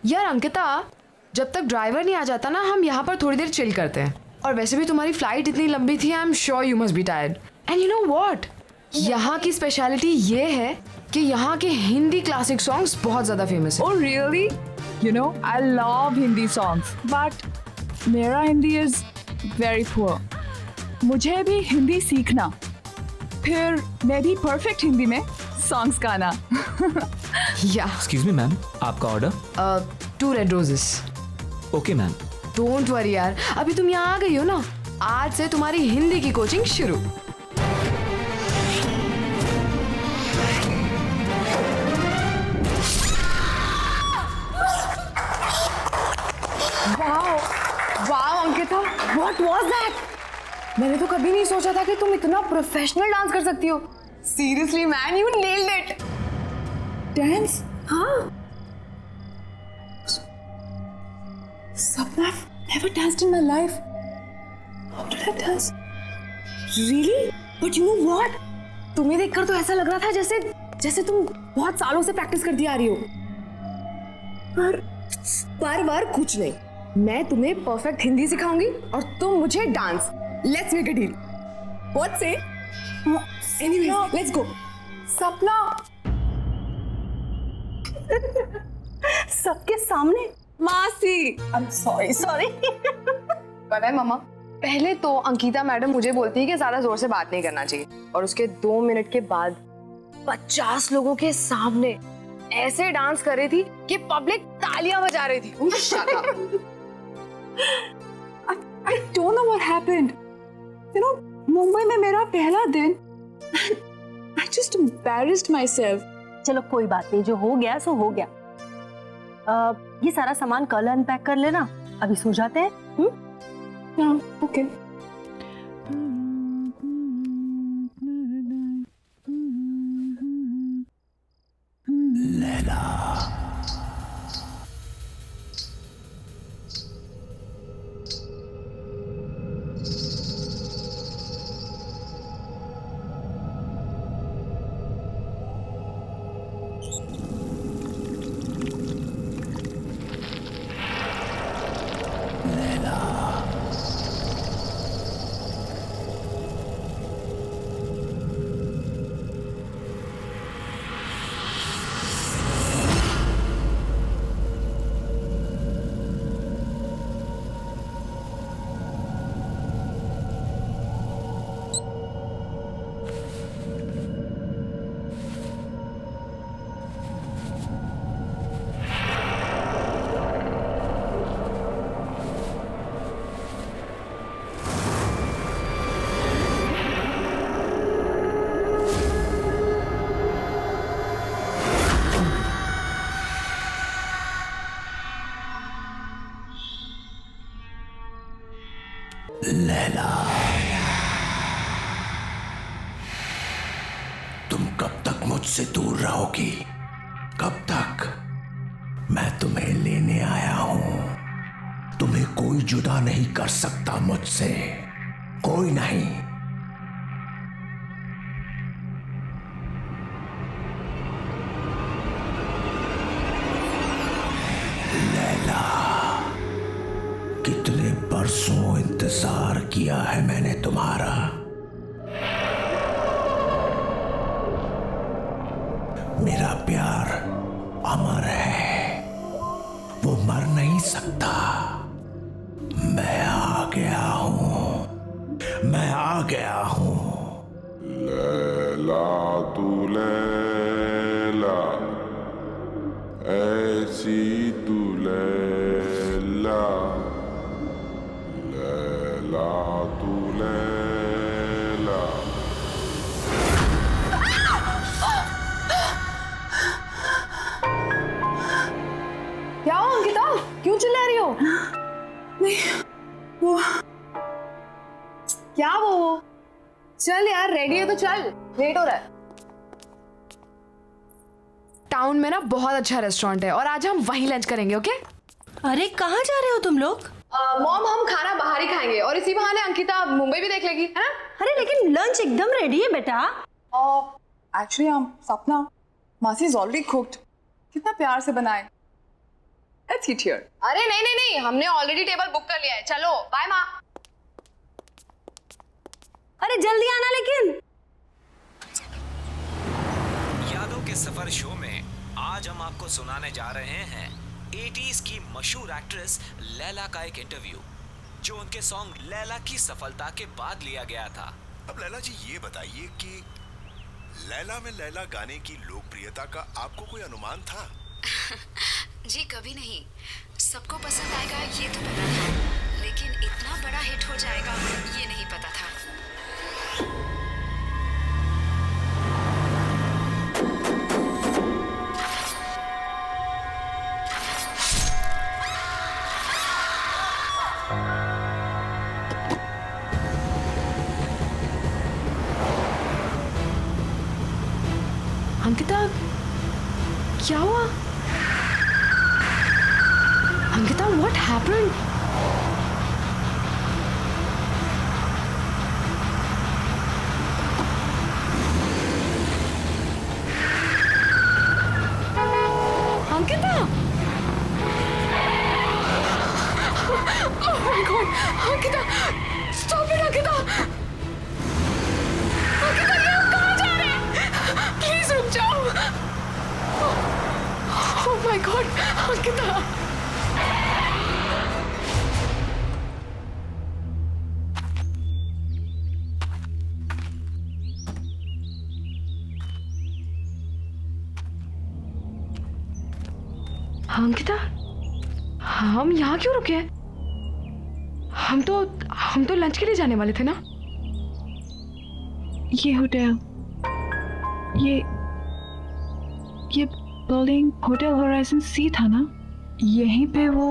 यार अंकिता, जब तक ड्राइवर नहीं आ जाता ना, हम यहाँ पर थोड़ी देर चिल करते हैं। और वैसे भी तुम्हारी फ्लाइट इतनी लंबी थी, I am sure you must be tired. And you know what, यहाँ की स्पेशलिटी ये है कि यहाँ के हिंदी क्लासिक सॉन्ग्स बहुत ज्यादा फेमस है। Oh really? You know, I love Hindi songs, but मेरा हिंदी is very poor. मुझे भी हिंदी सीखना, फिर मैं भी परफेक्ट हिंदी में सॉन्ग्स गाना। या एक्सक्यूज मी मैम, आपका order? 2 red roses. Okay ma'am. Don't worry यार, अभी तुम यहाँ आ गई हो ना, आज से तुम्हारी हिंदी की कोचिंग शुरू। Wow Ankita, what was that? मैंने तो कभी नहीं सोचा था कि तुम इतना प्रोफेशनल डांस कर सकती हो। Seriously man, you nailed it. Dance? हाँ। Sapna, I've never danced in my life. How did I dance? Really? But you know what? तुम्हें देखकर तो ऐसा लग रहा था जैसे तुम बहुत सालों से प्रैक्टिस करती आ रही हो। पर कुछ नहीं, मैं तुम्हें परफेक्ट हिंदी सिखाऊंगी और तुम मुझे डांस। Let's make a deal. What say? Anyways, let's go. Sapna, सबके सामने? मासी, आई एम सॉरी। पता है मामा, पहले तो अंकिता मैडम मुझे बोलती है कि ज्यादा जोर से बात नहीं करना चाहिए, और उसके 2 मिनट के बाद 50 लोगों के सामने ऐसे डांस कर रही थी कि पब्लिक तालियां बजा रही थी। Shut up. I don't know what happened. You know, Mumbai में मेरा पहला दिन, I just embarrassed myself. चलो कोई बात नहीं, जो हो गया सो हो गया। ये सारा सामान कल अनपैक कर लेना, अभी सो जाते हैं। हाँ, ओके। लैला, तुम कब तक मुझसे दूर रहोगी? कब तक? मैं तुम्हें लेने आया हूं। तुम्हें कोई जुदा नहीं कर सकता मुझसे, कोई नहीं। लैला, कितने बरसों इंतजार किया है मैंने तुम्हारा। मेरा प्यार अमर है, वो मर नहीं सकता। मैं आ गया हूं, मैं आ गया हूं। लैला तू लैला, ऐसी तू लैला, लैला तू लैला। क्या हो अंकिता, क्यों चिल्ला रही हो? नहीं, वो क्या वो? चल यार, रेडी है तो चल, लेट हो रहा है। टाउन में ना बहुत अच्छा रेस्टोरेंट है और आज हम वहीं लंच करेंगे। ओके? अरे कहाँ जा रहे हो तुम लोग? मॉम, हम खाना बाहर ही खाएंगे और इसी बहाने अंकिता मुंबई भी देख लेगी, है ना? अरे लेकिन लंच एकदम रेडी है बेटा। एक्चुअली सपना, मासी इज ऑलरेडी कुक्ड। कितना प्यार से बनाए। Let's eat here. अरे नहीं नहीं नहीं, हमने ऑलरेडी टेबल बुक कर लिया है, चलो बाय माँ। अरे जल्दी आना लेकिन। यादों के सफर शो में आज हम आपको सुनाने जा रहे हैं 80s की मशहूर एक्ट्रेस लैला का एक इंटरव्यू, जो उनके सॉन्ग लैला की सफलता के बाद लिया गया था। अब लैला जी ये बताइए कि लैला में लैला गाने की लोकप्रियता का आपको कोई अनुमान था? जी कभी नहीं। सबको पसंद आएगा ये तो पता था, लेकिन इतना बड़ा हिट हो जाएगा ये नहीं पता था। अंकिता, क्या हुआ? Ankita, what happened? Ankita! Oh my God! Ankita! Stop it, Ankita! Ankita, ये आप कहाँ जा रहे हैं? Please रुक जाओ! Oh my God! Ankita! Ankita, हम यहाँ क्यों रुके हैं? हम तो लंच के लिए जाने वाले थे ना? ये होटल, ये बिल्डिंग होटल होराइजन सी था ना? यहीं पे वो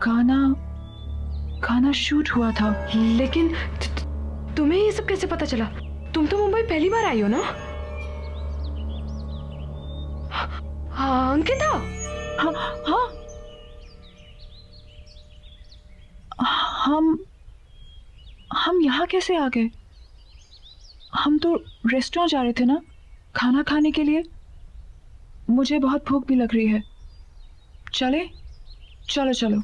गाना शूट हुआ था। लेकिन तुम्हें ये सब कैसे पता चला? तुम तो मुंबई पहली बार आई हो ना? हाँ, अंकिता। हाँ, हम यहाँ कैसे आ गए? हम तो रेस्टोरेंट जा रहे थे ना खाना खाने के लिए। मुझे बहुत भूख भी लग रही है। चले? चलो चलो।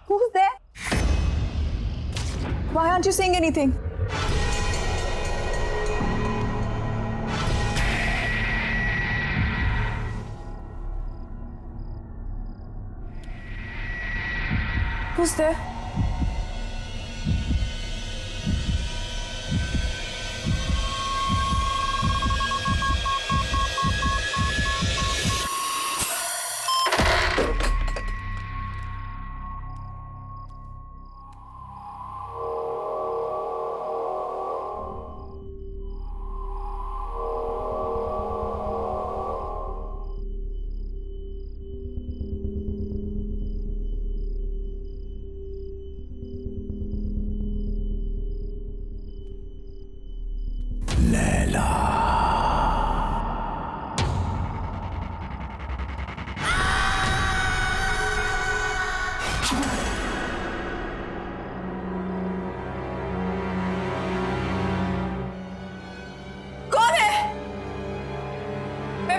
Who's there? Why aren't you saying anything? Who's there?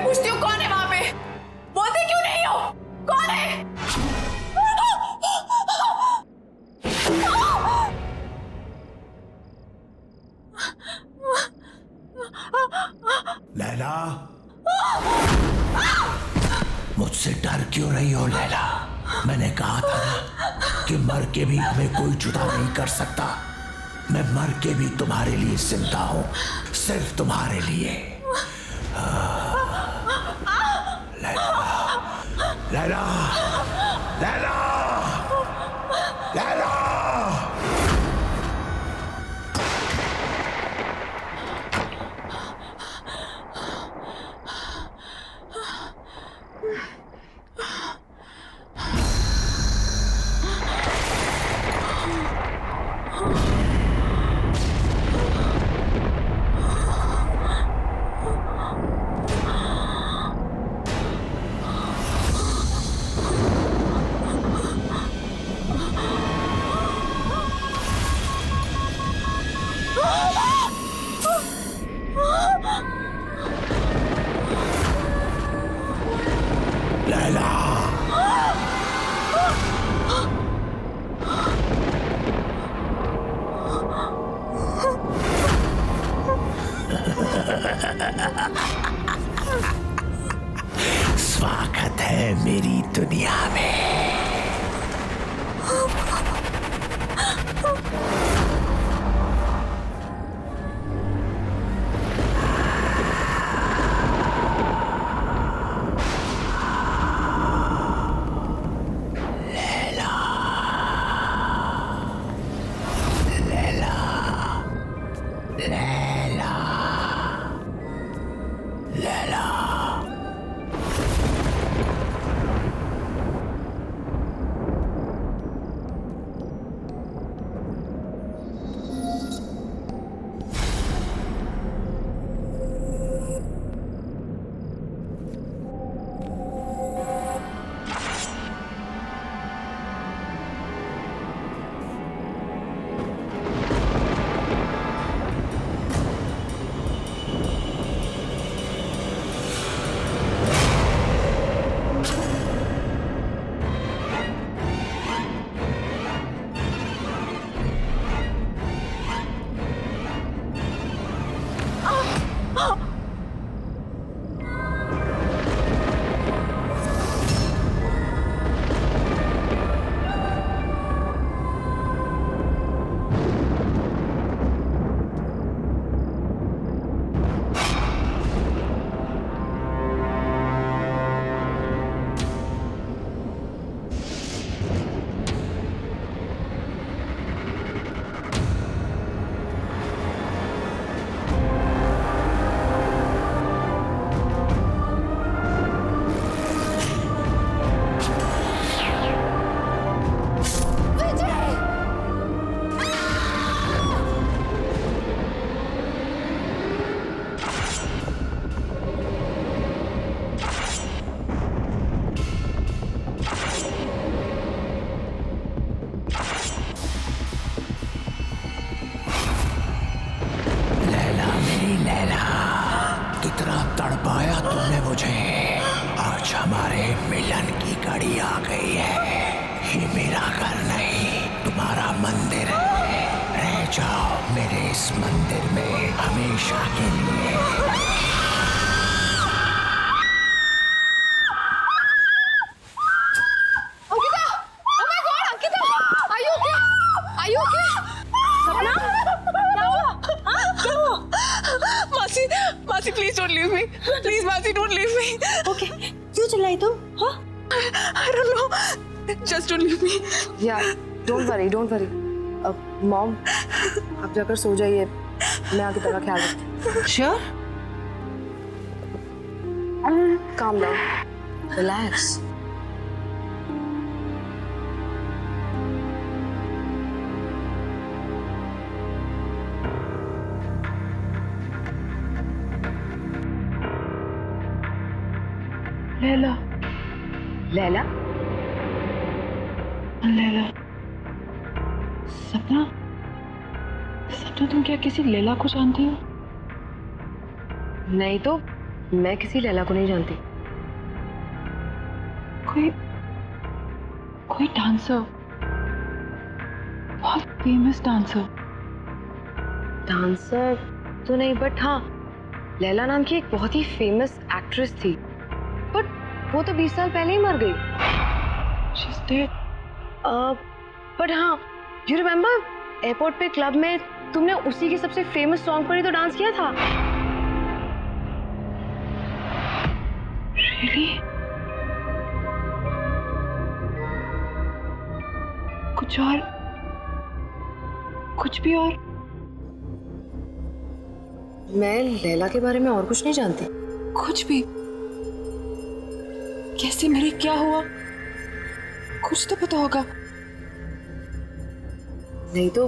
पूछती हूँ कौन है वहां पे? बोलते क्यों नहीं हो? कौन है? लैला, मुझसे डर क्यों रही हो लैला? मैंने कहा था ना कि मर के भी हमें कोई जुदा नहीं कर सकता। मैं मर के भी तुम्हारे लिए जिंदा हूं, सिर्फ तुम्हारे लिए। लैला, लैला, लैला, लैला। मेरी दुनिया में। कितना तड़पाया तुमने मुझे। आज हमारे मिलन की घड़ी आ गई है। ये मेरा घर नहीं, तुम्हारा मंदिर है। रह जाओ मेरे इस मंदिर में हमेशा के लिए। मासी please don't leave me, please मासी डोंट लीव मी। ओके, क्यों चिल्लाई तुम? हाँ? I don't know, just don't leave me. Yeah don't worry, don't worry. Mom, आप जाकर सो जाइए, मैं आगे तेरा ख्याल रखती हूँ। Sure? Calm down, relax. Laila, Laila? Laila, सपना, सपना तुम क्या किसी लैला को जानती हो? नहीं तो मैं किसी लैला को नहीं जानती। कोई डांसर, बहुत फेमस डांसर। डांसर तो नहीं, बट हाँ, लैला नाम की एक बहुत ही फेमस एक्ट्रेस थी, बट वो तो 20 साल पहले ही मर गई। She's dead. बट हाँ, यू रिमेम्बर एयरपोर्ट पे क्लब में तुमने उसी की सबसे फेमस सॉन्ग पर ही तो डांस किया था। Really? कुछ और, कुछ भी और? मैं लैला के बारे में और कुछ नहीं जानती। कुछ भी? कैसे मरी, क्या हुआ? कुछ तो पता होगा। नहीं तो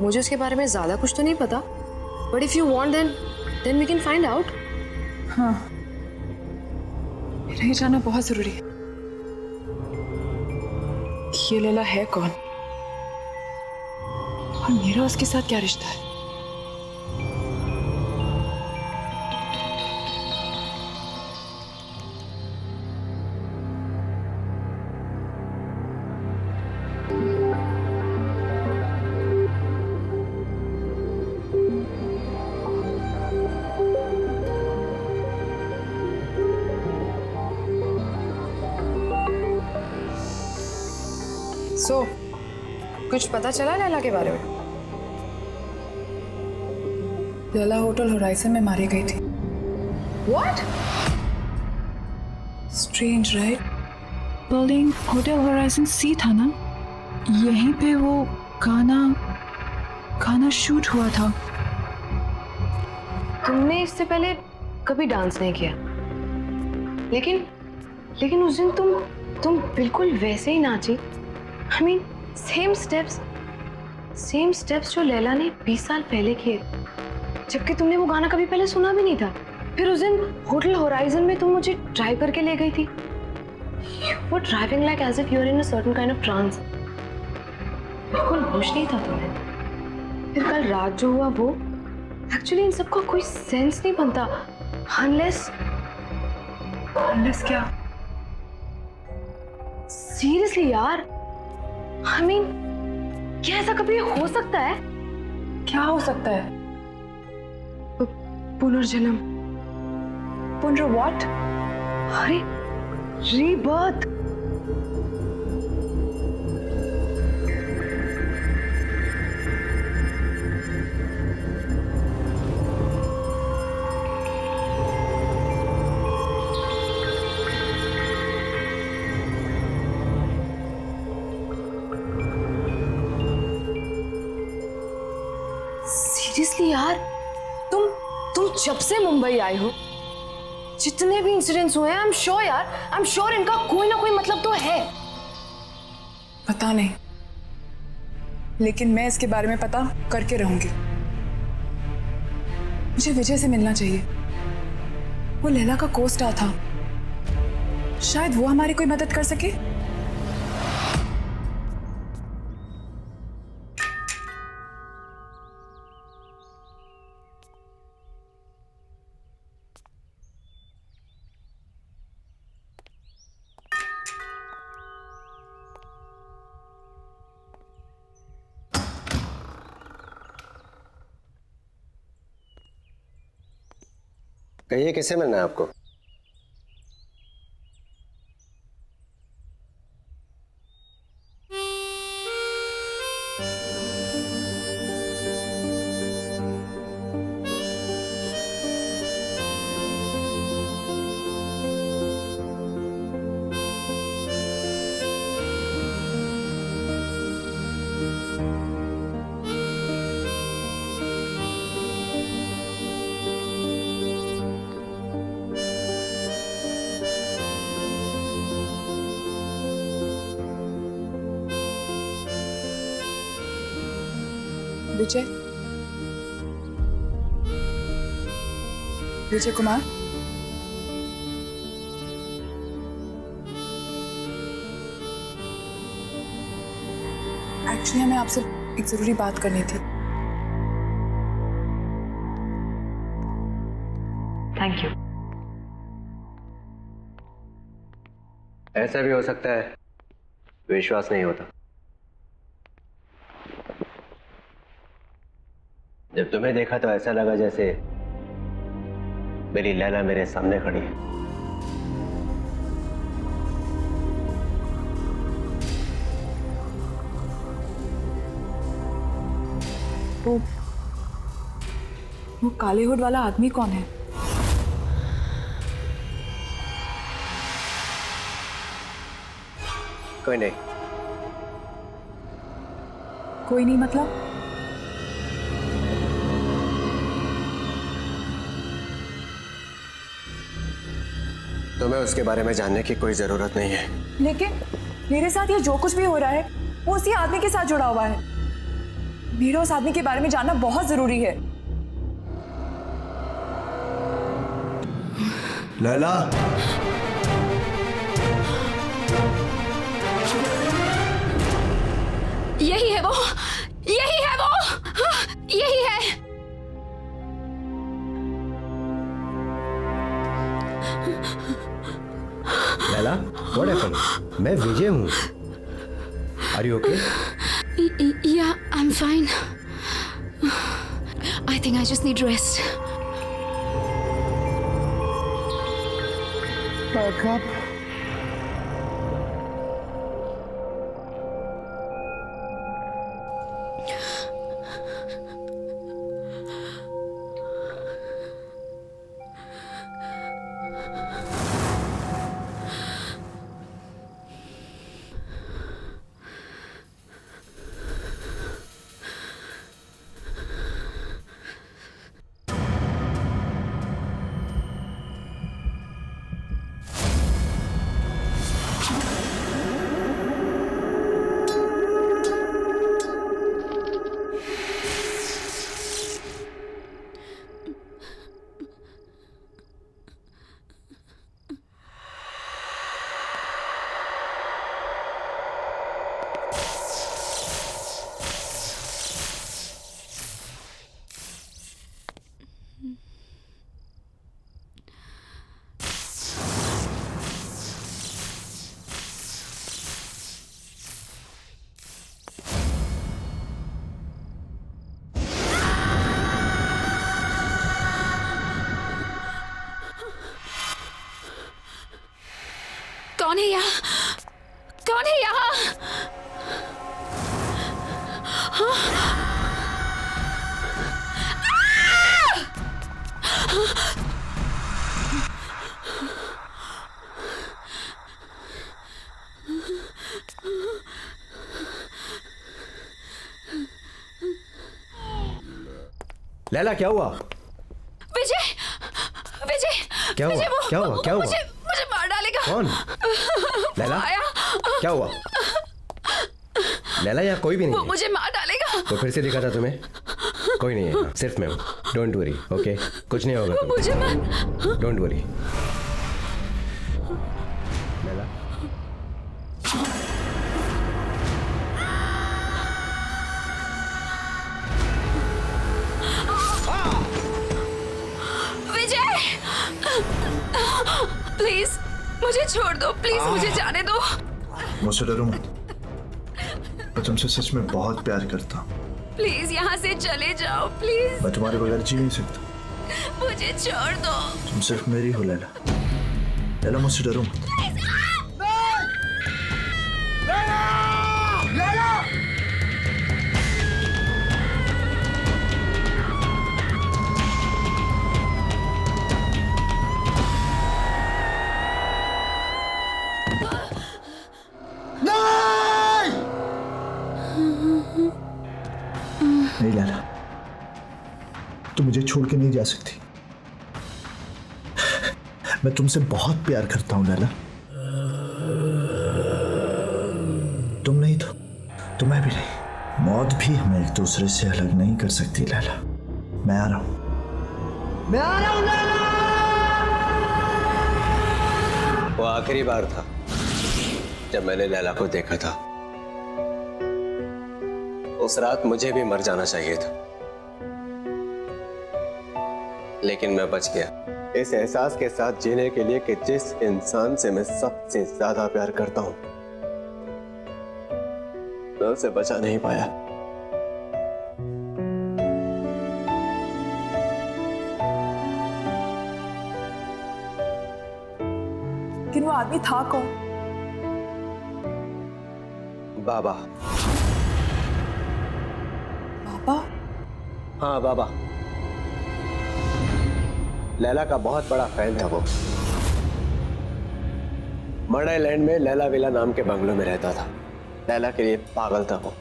मुझे उसके बारे में ज्यादा कुछ तो नहीं पता, but if you want then we can find out. हाँ, मेरा ये जानना बहुत जरूरी है। ये लैला है कौन और मेरा उसके साथ क्या रिश्ता है? सो कुछ पता चला लैला के बारे में? लैला होटल होराइजन में मारी गई थी। What? Strange right? Building hotel horizon सी था ना, यहीं पे वो गाना शूट हुआ था। तुमने इससे पहले कभी डांस नहीं किया, लेकिन उस दिन तुम बिल्कुल वैसे ही नाची। I mean, सेम स्टेप्स जो लैला ने 20 साल पहले किए, जबकि तुमने वो गाना कभी पहले सुना भी नहीं था। फिर उस दिन होटल होराइजन में तुम मुझे ड्राइव करके ले गई थी। You were driving like as if you were in a certain kind of trance. बिल्कुल होश नहीं था तुम्हें। फिर कल रात जो हुआ वो, एक्चुअली इन सबका कोई सेंस नहीं बनता unless क्या? सीरियसली यार, I mean, क्या ऐसा कभी हो सकता है? क्या हो सकता है? पुनर्जन्म। पुनर व्हाट? अरे रीबर्थ। सीरियसली यार, तुम जब से मुंबई आए हो, जितने भी इंसिडेंट्स हुए हैं, आई एम श्योर इनका कोई ना कोई मतलब तो है। पता नहीं, लेकिन मैं इसके बारे में पता करके रहूंगी। मुझे विजय से मिलना चाहिए। वो लैला का को-स्टार था, शायद वो हमारी कोई मदद कर सके। कहिए, किससे मिलना है आपको? विजय कुमार, एक्चुअली हमें आपसे एक जरूरी बात करनी थी। Thank you. ऐसा भी हो सकता है विश्वास नहीं होता। जब तुम्हें देखा तो ऐसा लगा जैसे मेरी लैला मेरे सामने खड़ी है। वो काले हुड वाला आदमी कौन है? कोई नहीं। कोई नहीं मतलब? तुम्हें उसके बारे में जानने की कोई जरूरत नहीं है। लेकिन मेरे साथ ये जो कुछ भी हो रहा है वो उसी आदमी के साथ जुड़ा हुआ है। मेरा उस आदमी के बारे में जानना बहुत जरूरी है। लैला, यही है वो, यही है वो, यही है। Laila, what happened? मैं विजय हूँ। Are you okay? Yeah, I'm fine. I think I just need rest. कौन है यहाँ? कौन है यहाँ? लैला क्या हुआ? विजय, विजय, क्या हुआ? विजय, क्या हुआ? क्या हुआ? मुझे मार डालेगा। कौन? लैला आया। क्या हुआ? लैला यहाँ कोई भी नहीं वो है। मुझे मार डालेगा। वो फिर से दिखा था तुम्हें? कोई नहीं है यहाँ, सिर्फ मैं हूँ। Don't worry, okay? कुछ नहीं होगा वो तुम्हें। मुझे मार। Don't worry. Laila Vijay, please मुझे छोड़ दो, प्लीज मुझे जाने दो। मुझसे डरो मत, मैं तुमसे सच में बहुत प्यार करता हूँ। प्लीज यहाँ से चले जाओ, प्लीज। मैं तुम्हारे बगैर जी नहीं सकता। मुझे छोड़ दो। तुम सिर्फ मेरी हो लैला। लैला मुझसे डरो मत। नहीं लैला, तुम मुझे छोड़ के नहीं जा सकती। मैं तुमसे बहुत प्यार करता हूं लैला। तुम नहीं तो मैं भी नहीं। मौत भी हमें एक दूसरे से अलग नहीं कर सकती लैला। मैं आ रहा हूं लैला। वो आखिरी बार था जब मैंने लैला को देखा था। उस रात मुझे भी मर जाना चाहिए था, लेकिन मैं बच गया इस एहसास के साथ जीने के लिए कि जिस इंसान से मैं सबसे ज्यादा प्यार करता हूं, मैं उसे बचा नहीं पाया। लेकिन वो आदमी था कौन? बाबा। बाबा? हाँ बाबा। लैला का बहुत बड़ा फैन था वो। मर्डर लैंड में लैला विला नाम के बंगलों में रहता था। लैला के लिए पागल था वो।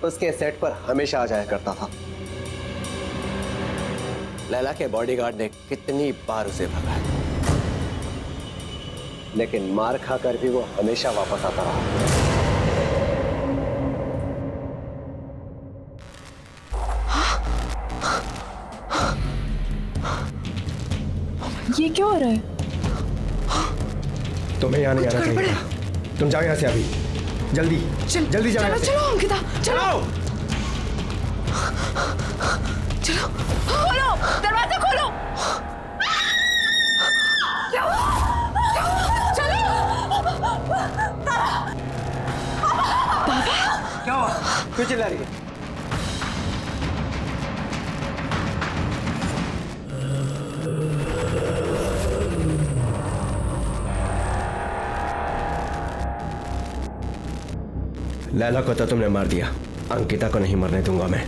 उसके सेट पर हमेशा आ जाया करता था। लैला के बॉडीगार्ड ने कितनी बार उसे भगाया, लेकिन मार खाकर भी वो हमेशा वापस आता रहा। ये क्या हो रहा है? तुम्हें यहाँ नहीं आना चाहिए था। तुम जाओ यहाँ से अभी, जल्दी जल्दी जाओ यहाँ से। चलो अंकिता, चलो चलो। खोलो, दरवाजा खोलो। क्या हुआ? क्यों चिल्ला रही है? लैला को तो तुमने मार दिया, अंकिता को नहीं मरने दूंगा मैं।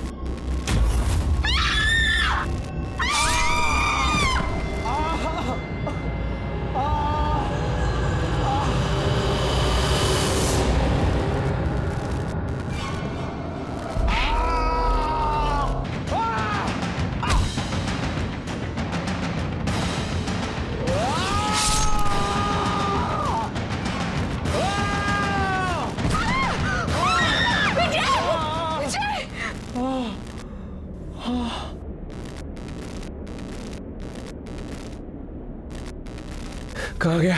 कहाँ गया?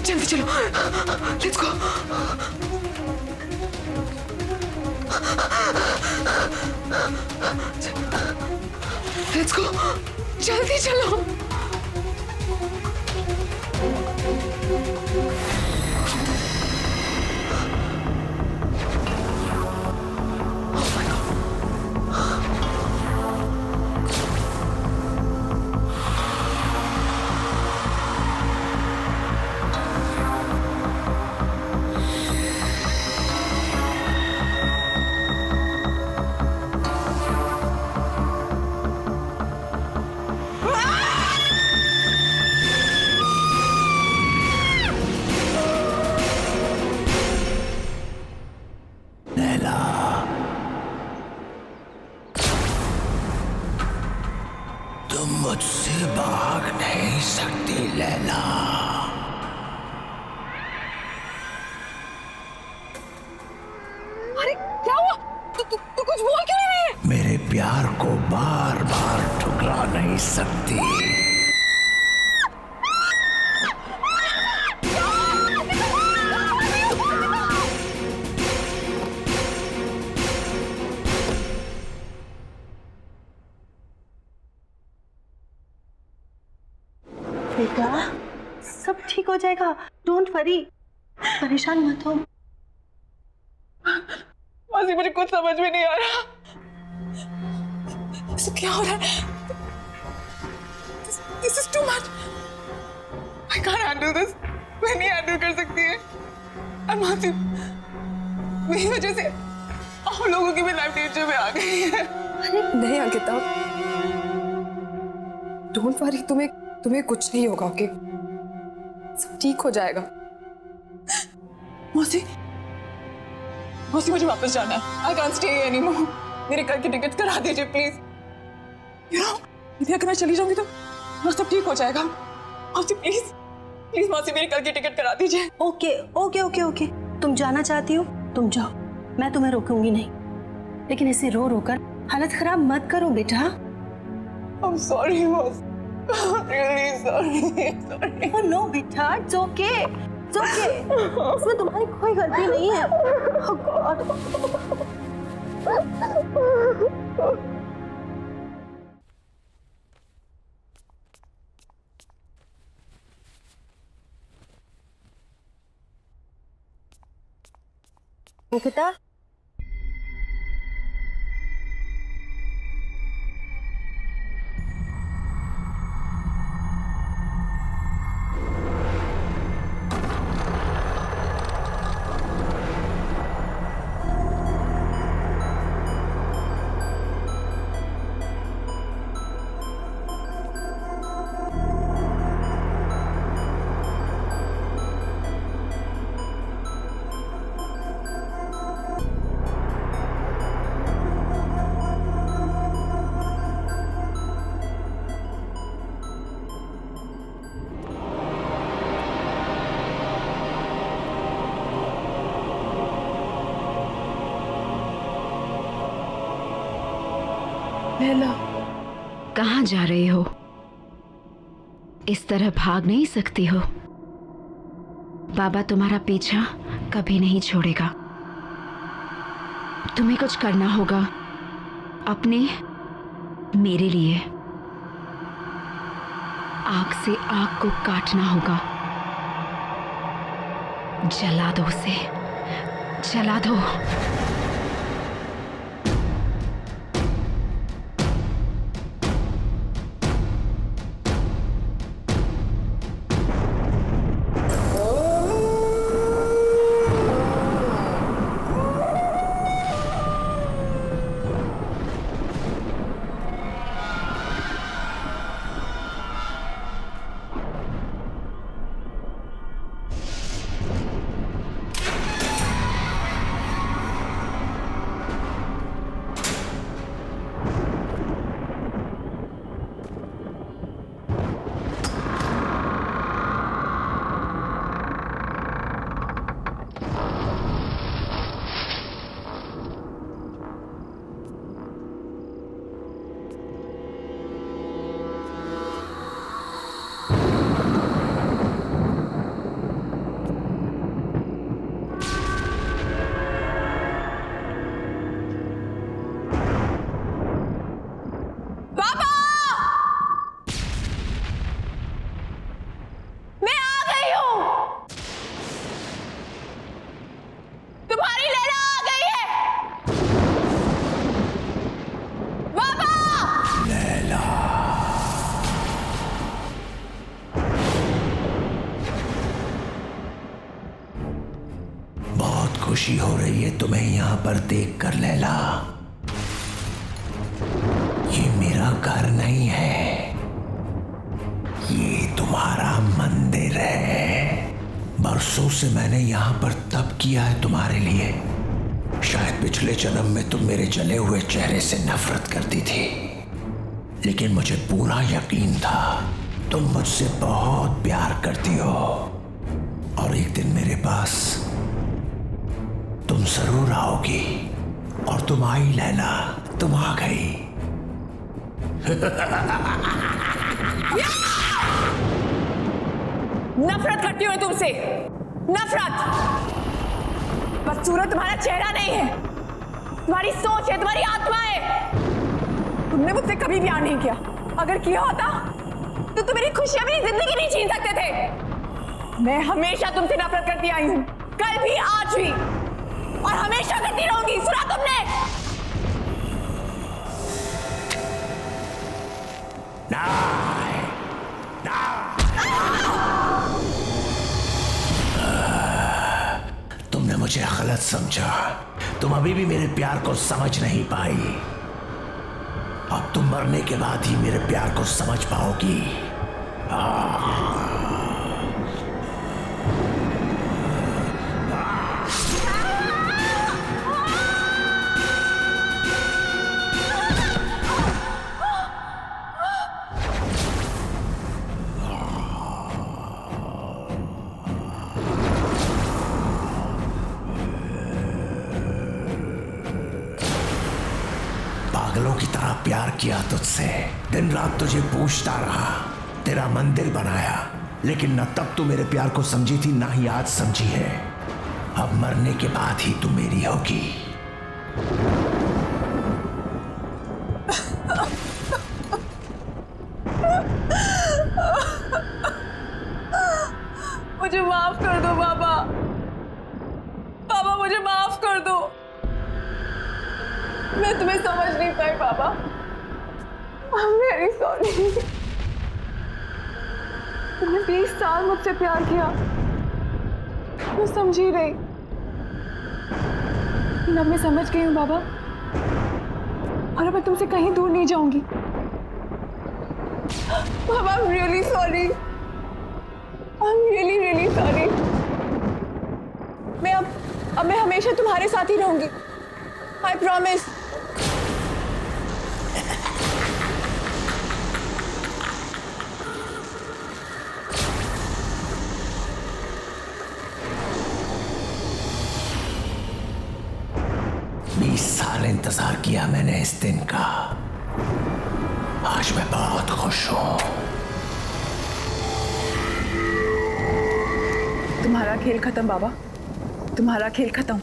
जल्दी चलो, लेट्स गो। लेट्स गो, जल्दी चलो। मुझसे भाग नहीं सकती लैला। अरे क्या हुआ? तू कुछ बोल क्यों नहीं रही है? मेरे प्यार को बार बार ठुकरा नहीं सकती। बेटा सब ठीक हो जाएगा, डोंट वरी, परेशान मत हो। मासी मुझे कुछ समझ में नहीं आ रहा। सब क्या हो रहा है? This is too much. I can't handle this. मैं नहीं हैंडल कर सकती है। और मासी मेरी वजह से आप लोगों की भी लाइफ डेंजर में आ गई है। नहीं अंकिता, डोंट वरी, तुम्हें कुछ नहीं होगा, ओके? सब ठीक हो जाएगा। मौसी मुझे वापस जाना है। I can't stay anymore. मेरे घर की टिकट करा दीजिए प्लीज। यदि अगर मैं चली जाऊंगी तो सब ठीक हो जाएगा। मौसी प्लीज मौसी मेरे घर की टिकट करा दीजिए। ओके, तुम जाना चाहती हो तुम जाओ, मैं तुम्हें रोकूंगी नहीं, लेकिन ऐसे रो कर हालत खराब मत करो बेटा। I'm sorry मौसी, really sorry. Oh no बेटा, it's okay. इसमें तुम्हारी कोई गलती नहीं है। Oh God. अंकिता, कहाँ जा रही हो? इस तरह भाग नहीं सकती हो। बाबा तुम्हारा पीछा कभी नहीं छोड़ेगा। तुम्हें कुछ करना होगा अपने, मेरे लिए। आग से आग को काटना होगा। जला दो उसे, जला दो। खुशी हो रही है तुम्हें यहाँ पर देखकर लैला। ये मेरा घर नहीं है, ये तुम्हारा मंदिर है। बरसों से मैंने यहाँ पर तप किया है तुम्हारे लिए। शायद पिछले जन्म में तुम मेरे जले हुए चेहरे से नफरत करती थी, लेकिन मुझे पूरा यकीन था तुम मुझसे बहुत प्यार करती हो और एक दिन मेरे पास तुम जरूर आओगी। और तुम आई लैला, तुम आ गई। नफरत करती हूँ तुमसे, नफरत। बदसूरत तुम्हारा चेहरा नहीं है, तुम्हारी सोच है, तुम्हारी आत्मा है। तुमने मुझसे कभी प्यार नहीं किया। अगर किया होता तो तुम मेरी खुशियां, मेरी जिंदगी नहीं छीन सकते थे। मैं हमेशा तुमसे नफरत करती आई हूं, कल भी, आज भी, और हमेशा करती रहूंगी। सुना तुमने? तुमने मुझे गलत समझा। तुम अभी भी मेरे प्यार को समझ नहीं पाई। अब तुम मरने के बाद ही मेरे प्यार को समझ पाओगी। पागलों की तरह प्यार किया तुझसे, दिन रात तुझे पूछता रहा, तेरा मंदिर बनाया, लेकिन न तब तू मेरे प्यार को समझी थी, ना ही आज समझी है। अब मरने के बाद ही तू मेरी होगी। मुझे माफ कर दो बाबा, बाबा मुझे माफ कर दो। मैं तुम्हें समझ नहीं पाई बाबा। I'm very sorry। तुमने 20 साल मुझसे प्यार किया, मैं समझी रही, लेकिन अब मैं समझ गई हूँ बाबा, और अब मैं तुमसे कहीं दूर नहीं जाऊंगी। बाबा I'm really sorry। I'm really really sorry। मैं हमेशा तुम्हारे साथ ही रहूंगी। I promise। साल इंतजार किया मैंने इस दिन का। आज मैं बहुत खुश हूं। तुम्हारा खेल खत्म बाबा, तुम्हारा खेल खत्म।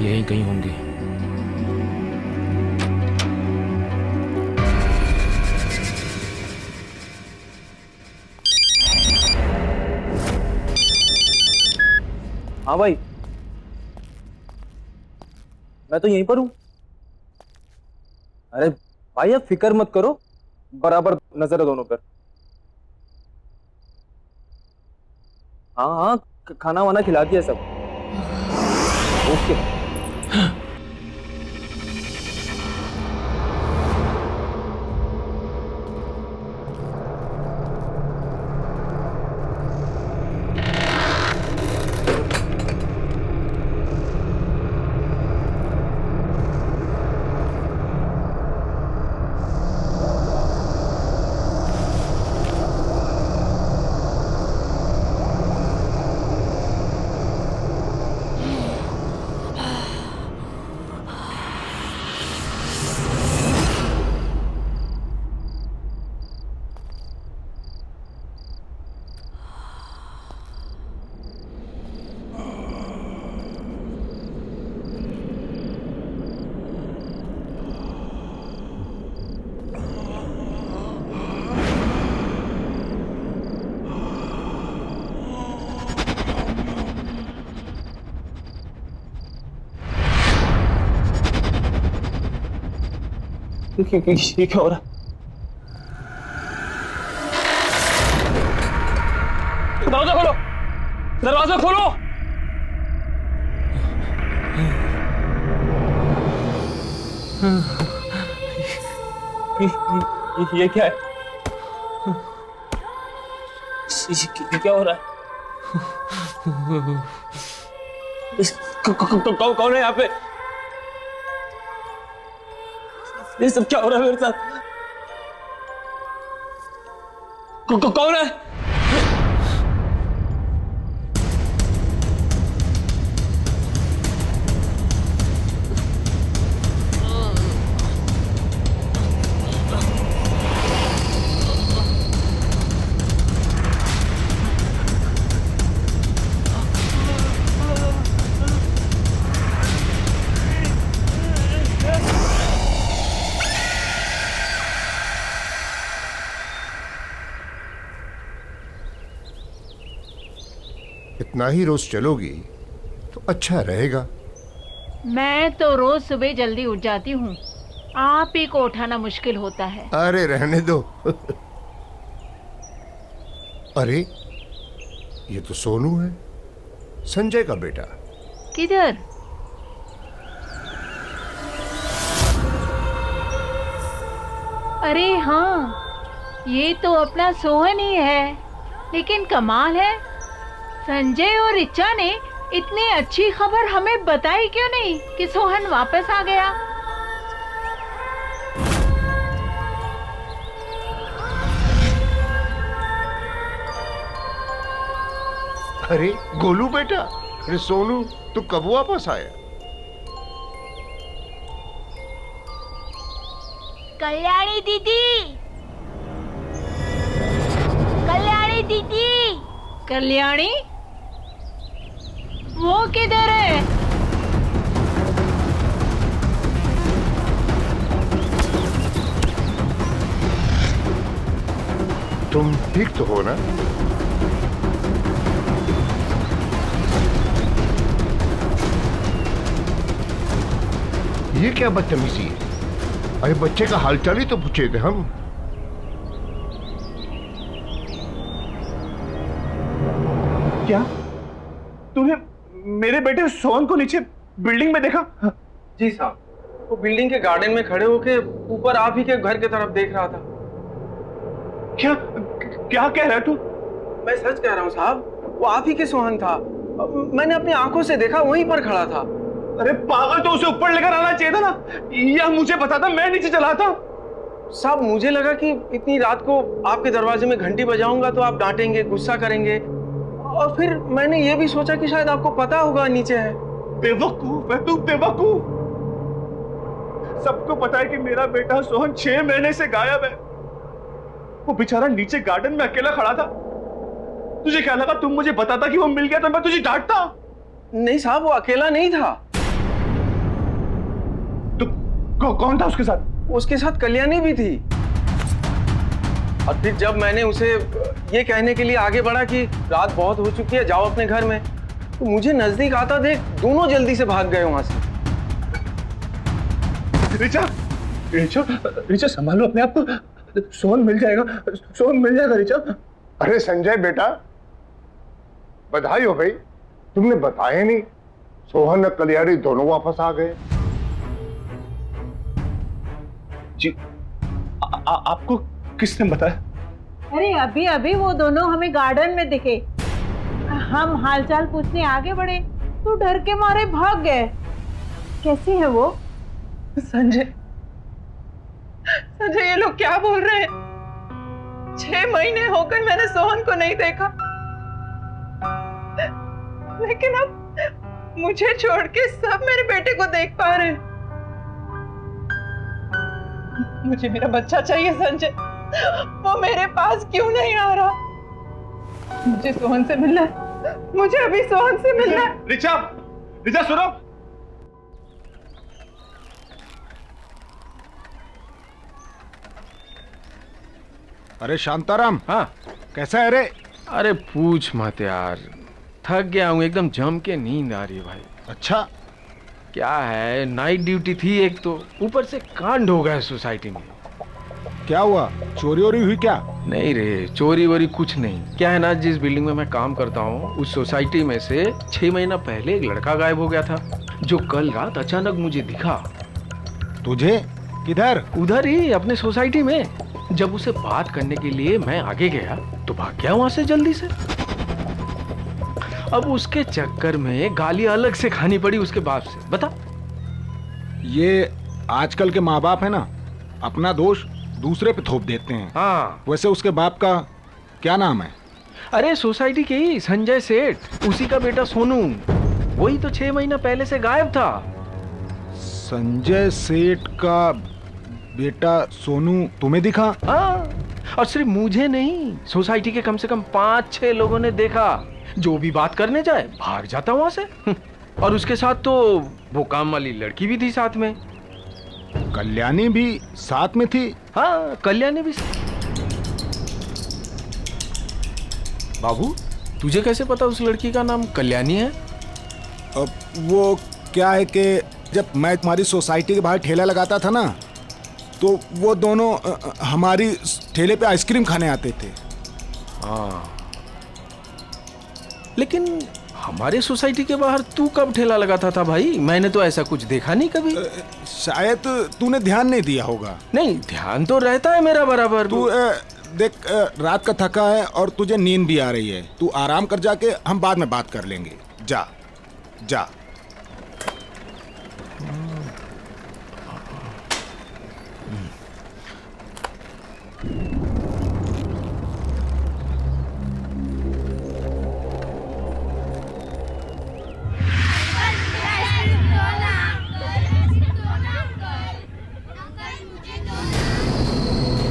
यहीं कहीं होंगे। हाँ भाई, मैं तो यहीं पर हूँ। अरे भाई आप फिक्र मत करो, बराबर नजर है दोनों पर। हाँ हाँ, खाना वाना खिला दिया सब। ओके। ये क्या हो रहा है? दरवाजा खोलो, दरवाजा खोलो। ये क्या है? ये क्या हो रहा है? कौन है यहाँ पे? ये सब क्या हो रहा है मेरे साथ? कौन है? इतना ही रोज चलोगी तो अच्छा रहेगा। मैं तो रोज सुबह जल्दी उठ जाती हूँ, आप ही को उठाना मुश्किल होता है। अरे रहने दो। अरे ये तो सोनू है, संजय का बेटा। किधर? अरे हाँ, ये तो अपना सोहन ही है। लेकिन कमाल है, संजय और रिचा ने इतनी अच्छी खबर हमें बताई क्यों नहीं कि सोहन वापस आ गया। अरे गोलू बेटा, अरे सोनू तू कब वापस आया? कल्याणी दीदी, कल्याणी दीदी, कल्याणी वो किधर है? तुम ठीक तो हो ना? ये क्या बदतमीजी है? अरे बच्चे का हालचाल ही तो पूछे थे हम। क्या तूने मेरे बेटे सोहन को नीचे बिल्डिंग में देखा? जी साहब, वो बिल्डिंग के गार्डन में खड़े होके ऊपर आप ही के घर की तरफ देख रहा था। क्या क्या कह रहा है तू? मैं सच कह रहा हूँ साहब, वो आप ही के सोहन था। मैंने अपनी आंखों से देखा, वहीं पर खड़ा था। अरे पागल, तो उसे ऊपर लेकर आना चाहिए था ना, या मुझे बताता, मैं नीचे चला था। साहब मुझे लगा कि इतनी रात को आपके दरवाजे में घंटी बजाऊंगा तो आप डांटेंगे, गुस्सा करेंगे, और फिर मैंने ये भी सोचा कि शायद आपको पता होगा नीचे है। बेवकूफ है तू, बेवकूफ। सबको पता है कि मेरा बेटा सोहन 6 महीने से गायब है। वो बेचारा नीचे गार्डन में अकेला खड़ा था। तुझे क्या लगा तुम मुझे बताता कि वो मिल गया तो मैं तुझे डांटता? नहीं साहब, वो अकेला नहीं था। तो कौन था उसके साथ? उसके साथ कल्याणी भी थी। और फिर जब मैंने उसे ये कहने के लिए आगे बढ़ा कि रात बहुत हो चुकी है, जाओ अपने घर में, तो मुझे नजदीक आता देख दोनों जल्दी से भाग गए वहां से। ऋचा, ऋचा, ऋचा संभालो अपने आप को, सोहन मिल जाएगा, सोहन मिल जाएगा ऋचा। अरे संजय बेटा, बधाई हो भाई, तुमने बताया नहीं। सोहन और कलियारी दोनों वापस आ गए। जी, आपको किसने बताया? अरे अभी अभी वो दोनों हमें गार्डन में दिखे। हम हालचाल पूछने आगे बढ़े तो डर के मारे भाग गए। कैसी है वो? संजय, ये लोग क्या बोल रहे हैं? 6 महीने हो गए मैंने सोहन को नहीं देखा, लेकिन अब मुझे छोड़ के सब मेरे बेटे को देख पा रहे हैं। मुझे मेरा बच्चा चाहिए संजय, वो मेरे पास क्यों नहीं आ रहा? मुझे सोहन से मिलना है, मुझे अभी सोहन से मिलना है। ऋचा, ऋचा सुनो। अरे शांताराम, हाँ कैसा है रे? अरे पूछ मत यार, थक गया हूँ एकदम, जम के नींद आ रही है भाई। अच्छा क्या है, नाइट ड्यूटी थी एक तो, ऊपर से कांड हो गया सोसाइटी में। क्या हुआ, चोरी वोरी हुई क्या? नहीं रे, चोरी वोरी कुछ नहीं। क्या है ना, जिस बिल्डिंग में मैं काम करता हूँ उस सोसाइटी में से 6 महीना पहले एक लड़का गायब हो गया था, जो कल रात अचानक मुझे दिखा। तुझे? किधर? उधर ही अपने सोसाइटी में। जब उसे बात करने के लिए मैं आगे गया तो भाग गया वहां से जल्दी से। अब उसके चक्कर में गाली अलग से खानी पड़ी उसके बाप से। बता, ये आजकल के माँ बाप है ना, अपना दोष दूसरे पे थोप देते हैं। हाँ, वैसे उसके बाप का क्या नाम है? अरे सोसाइटी के ही संजय सेठ, उसी का बेटा सोनू। वही तो 6 महीना पहले से गायब था। संजय सेठ का बेटा सोनू तुम्हें दिखा? हाँ, और सिर्फ मुझे नहीं, सोसाइटी के कम से कम 5-6 लोगों ने देखा। जो भी बात करने जाए भाग जाता वहां से। और उसके साथ तो वो काम वाली लड़की भी थी साथ में। कल्याणी भी साथ में थी? हाँ, कल्याणी भी। बाबू, तुझे कैसे पता उस लड़की का नाम कल्याणी है? अब वो क्या है कि जब मैं तुम्हारी सोसाइटी के बाहर ठेला लगाता था ना, तो वो दोनों हमारी ठेले पे आइसक्रीम खाने आते थे। हाँ, लेकिन हमारे सोसाइटी के बाहर तू कब ठेला लगाता था भाई? मैंने तो ऐसा कुछ देखा नहीं कभी। शायद तूने ध्यान नहीं दिया होगा। नहीं, ध्यान तो रहता है मेरा बराबर। तू देख, रात का थका है और तुझे नींद भी आ रही है, तू आराम कर, जाके हम बाद में बात कर लेंगे। जा जा।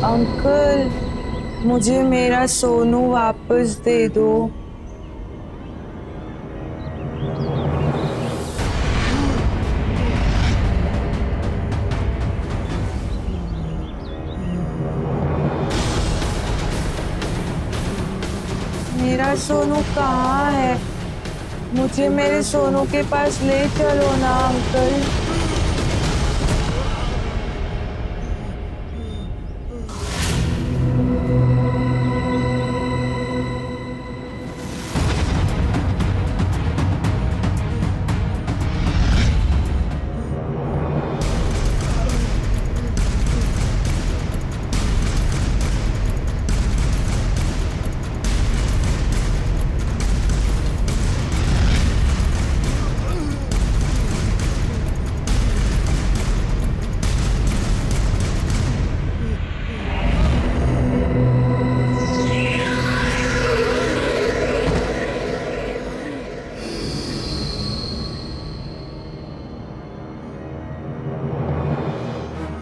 अंकल, मुझे मेरा सोनू वापस दे दो। मेरा सोनू कहाँ है? मुझे मेरे सोनू के पास ले चलो ना अंकल।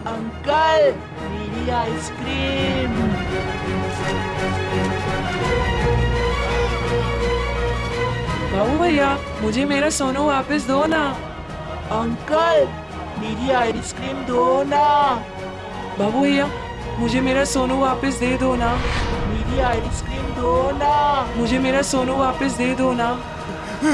अंकल, मेरी आइसक्रीम। बाबू भैया, मुझे मेरा सोनू वापस दो ना। अंकल, मेरी आइसक्रीम दो ना। बाबू भैया, मुझे मेरा सोनू वापस दे दो ना। मेरी आइसक्रीम दो ना। मुझे मेरा सोनू वापस दे दो ना। मुझे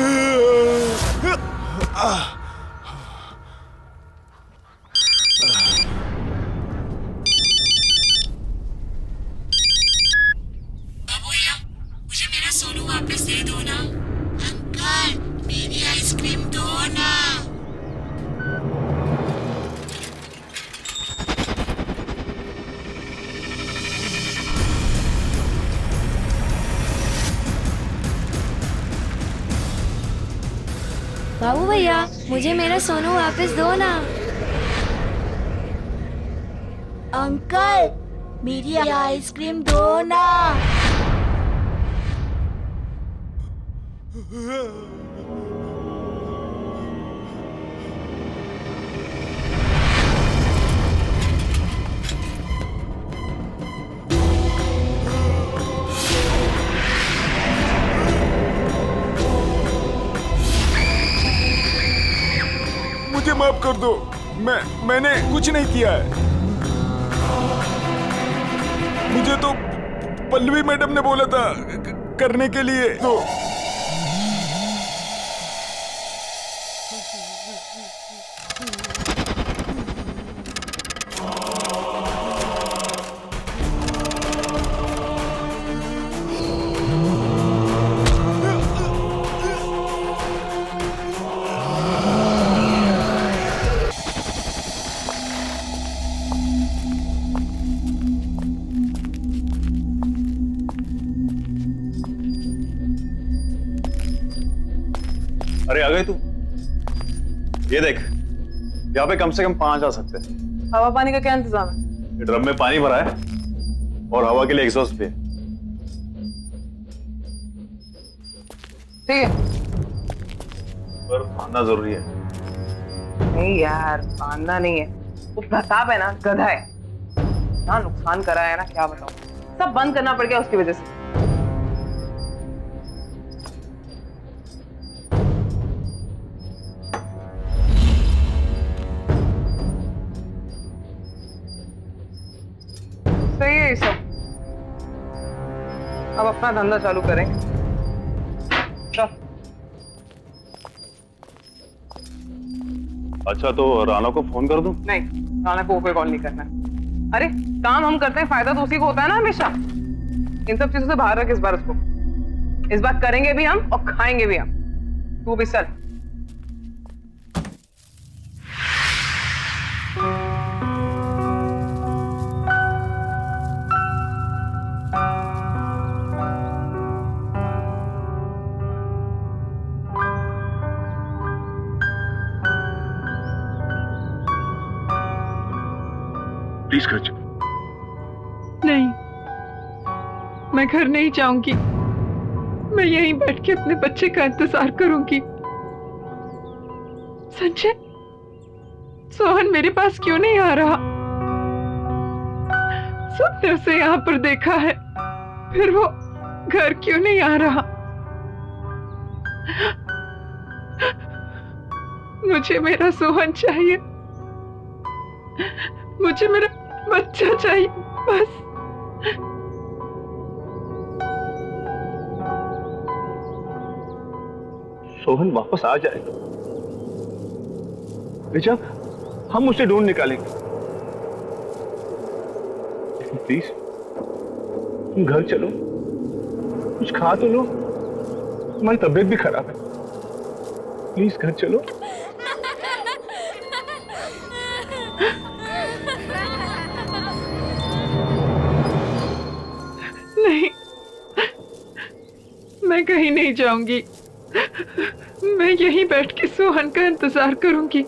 मेरा सोनू वापस दे दो ना। अंकल मेरी आइसक्रीम दो ना। बाबू भैया मुझे मेरा सोनू वापस दो ना। अंकल मेरी आइसक्रीम दो ना। मुझे माफ कर दो, मैंने कुछ नहीं किया है। मुझे तो पल्लवी मैडम ने बोला था करने के लिए। तो अरे आ गए तू? ये देख, यहाँ पे कम से कम 5 आ सकते हैं। हवा पानी का क्या इंतजाम है? ये ड्रम में पानी भरा है और हवा के लिए एग्जॉस्ट भी है। ठीक है। पर फांदना जरूरी है। नहीं यार, फांदना नहीं है। वो प्रताप है ना, गधा है ना, नुकसान करा है ना, क्या बताऊं। सब बंद करना पड़ गया उसकी वजह से। सही है ये सब। अब अपना धंधा चालू करें। चल। अच्छा तो राना को फोन कर दूं? नहीं, राना को कोई कॉल नहीं करना। अरे काम हम करते हैं, फायदा तो उसी को होता है ना हमेशा। इन सब चीजों से बाहर रख इस बार उसको। इस बार करेंगे भी हम और खाएंगे भी हम। तू भी चल। प्लीज घर चलो। नहीं, मैं घर नहीं जाऊंगी। मैं यहीं बैठ के अपने बच्चे का इंतजार करूंगी। संजय, सोहन मेरे पास क्यों नहीं आ रहा? सबने उसे यहाँ पर देखा है, फिर वो घर क्यों नहीं आ रहा? मुझे मेरा सोहन चाहिए। मुझे मेरा बच्चा चाहिए बस। सोहन वापस आ जाएगा रिचा, हम उसे ढूंढ निकालेंगे। लेकिन प्लीज तुम घर चलो, कुछ खा तो लो, तुम्हारी तबीयत भी खराब है। प्लीज घर चलो। नहीं, मैं कहीं नहीं जाऊंगी। मैं यहीं बैठ के सोहन का इंतजार करूंगी।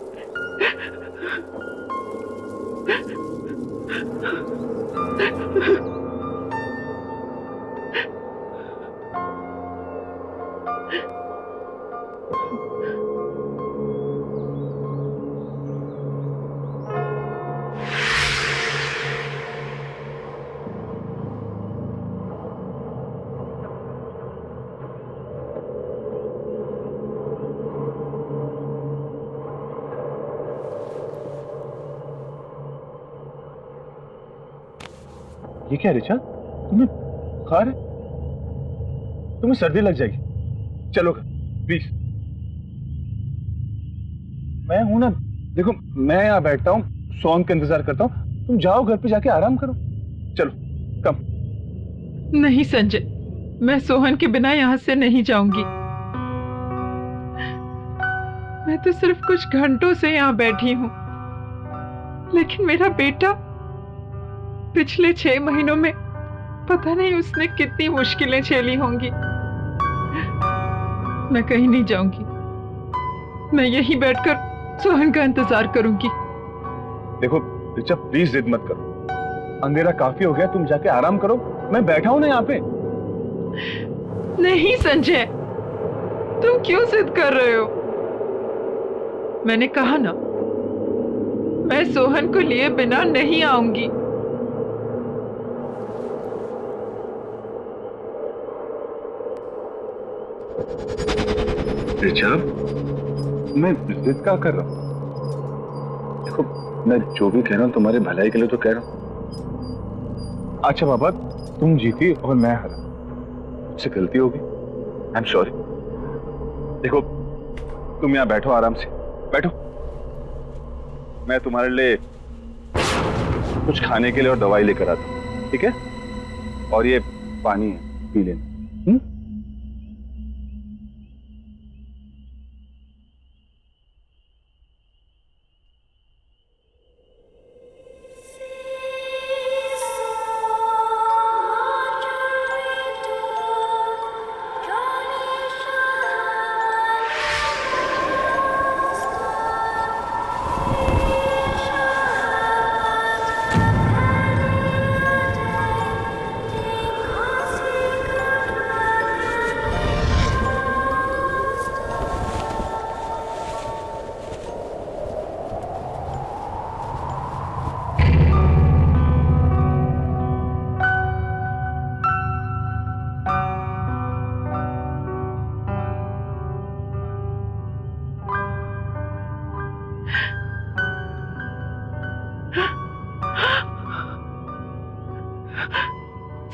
ये क्या रिचा, तुम्हें बुखार है? तुम्हें सर्दी लग जाएगी। चलो घर। प्लीज। मैं हूं ना, देखो मैं यहाँ बैठता हूँ, सोहन का इंतजार करता हूँ, तुम जाओ घर पे जाके आराम करो। चलो कम। नहीं संजय, मैं सोहन के बिना यहाँ से नहीं जाऊंगी। मैं तो सिर्फ कुछ घंटों से यहाँ बैठी हूँ, लेकिन मेरा बेटा पिछले 6 महीनों में पता नहीं उसने कितनी मुश्किलें झेली होंगी। मैं कहीं नहीं जाऊंगी, मैं यहीं बैठकर सोहन का इंतजार करूंगी। देखो रिचा, प्लीज जिद मत करो, अंधेरा काफी हो गया, तुम जाके आराम करो, मैं बैठा हूं ना यहाँ पे। नहीं संजय, तुम क्यों जिद कर रहे हो? मैंने कहा ना, मैं सोहन को लिए बिना नहीं आऊंगी। रिचा, मैं जिद क्या कर रहा हूँ? देखो मैं जो भी कह रहा हूँ तुम्हारे भलाई के लिए तो कह रहा हूँ। अच्छा बाबा, तुम जीती और मैं हारा, मुझसे गलती होगी, आई एम सॉरी। देखो तुम यहाँ बैठो, आराम से बैठो, मैं तुम्हारे लिए कुछ खाने के लिए और दवाई लेकर आता हूँ, ठीक है? और ये पानी है, पी लेना।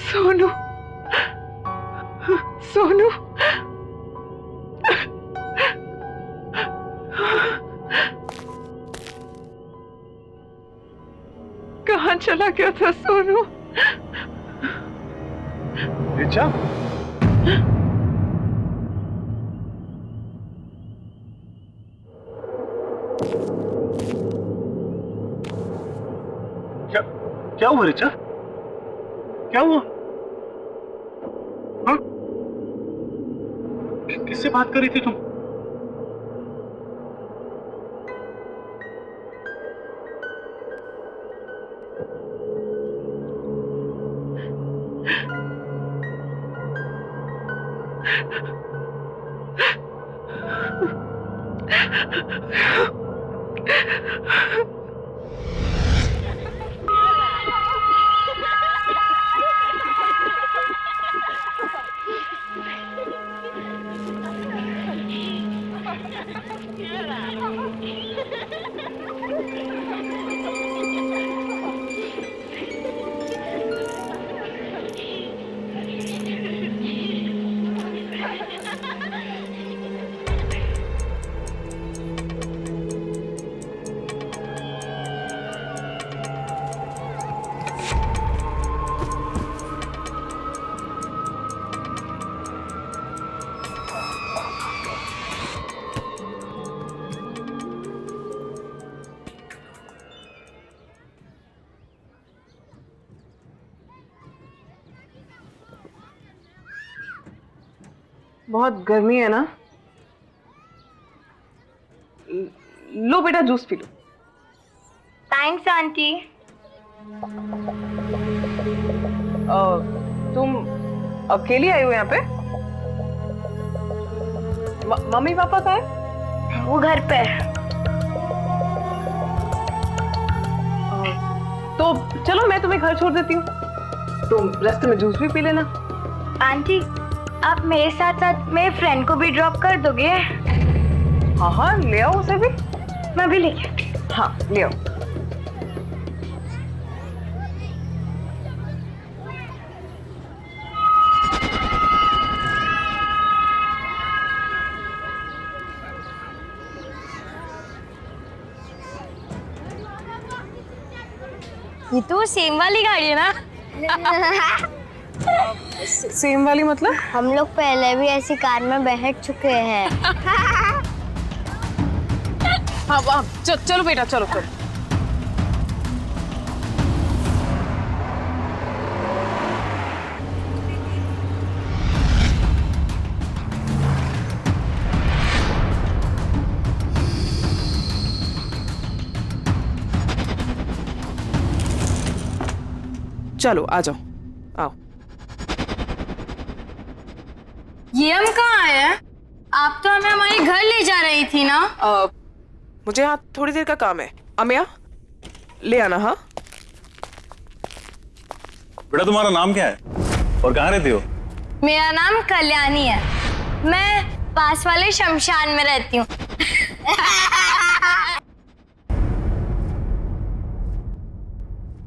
सोनू, सोनू, कहाँ चला गया था सोनू? रिचा, क्या हुआ रिचा? क्या हुआ? हाँ? किससे बात कर रही थी तुम? बहुत गर्मी है ना? लो बेटा, जूस पी लो। Thanks aunty. तुम अकेली आई हो यहाँ पे? मम्मी पापा कहाँ है? वो घर पे। तो चलो मैं तुम्हें घर छोड़ देती हूँ, तुम रास्ते में जूस भी पी लेना। आंटी, आप मेरे साथ साथ मेरे फ्रेंड को भी ड्रॉप कर दोगे? हाँ हाँ, ले आओ उसे भी। मैं भी लेके आती हूँ। हाँ ले आओ। ये तो सेम वाली गाड़ी है ना? सेम वाली मतलब? हम लोग पहले भी ऐसी कार में बैठ चुके हैं। हाँ चलो बेटा, चलो चलो। चलो आ जाओ, आओ। ये हम कहाँ आए हैं? आप तो हमें हमारे घर ले जा रही थी ना? मुझे यहाँ थोड़ी देर का काम है। अमिया ले आना। हाँ बेटा, तुम्हारा नाम क्या है और कहाँ रहती हो? मेरा नाम कल्याणी है। मैं पास वाले शमशान में रहती हूँ।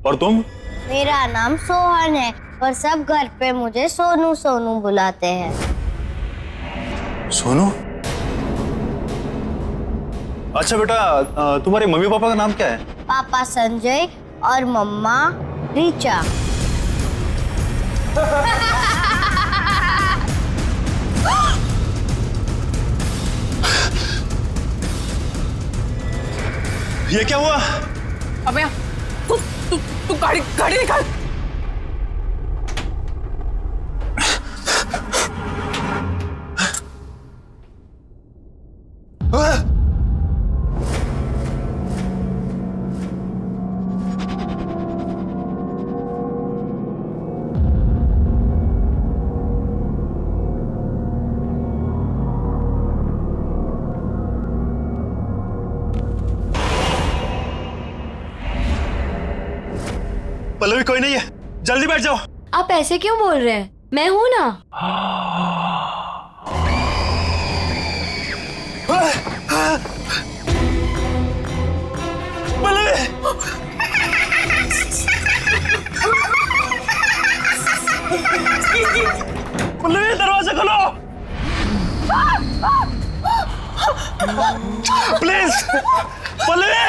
और तुम? मेरा नाम सोहन है और सब घर पे मुझे सोनू सोनू बुलाते हैं। सोनू? अच्छा बेटा, तुम्हारे मम्मी पापा का नाम क्या है? पापा संजय और मम्मा ऋचा। ये क्या हुआ? अमिया तू गाड़ी निकाल। पल्लवी, कोई नहीं है, जल्दी बैठ जाओ। आप ऐसे क्यों बोल रहे हैं? मैं हूं ना। पल्लवी! पल्लवी, दरवाजा खोलो प्लीज। पल्लवी!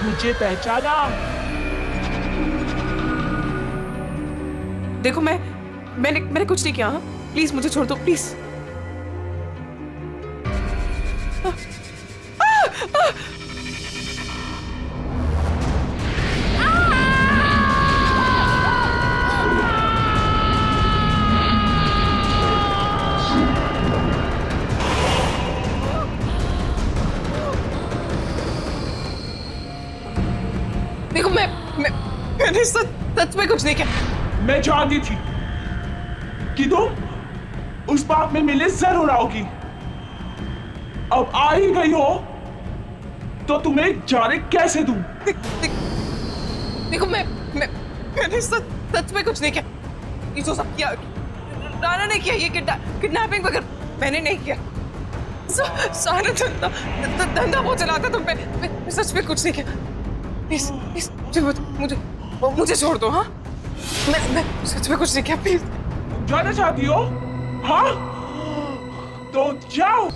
मुझे पहचाना? देखो मैंने कुछ नहीं किया। हाँ प्लीज मुझे छोड़ दो, प्लीज। देखो मैंने सच में कुछ नहीं किया। मैं जानती थी कि तुम उस बात में मिले जरूर आओगी। अब आ ही गई हो तो तुम्हें जाने कैसे दूं? देखो मैंने सच में कुछ नहीं किया। ये जो सब किया राना ने किया, ये किडनैपिंग वगैरह मैंने नहीं किया। सारा धंधा वो चलाता तुम पे। मैं सच में कुछ नहीं किया। प्लीज मुझे छोड़ दो। हाँ मैं सच में कुछ नहीं किया। प्लीज। जाना चाहती हो? हाँ तो जाओ।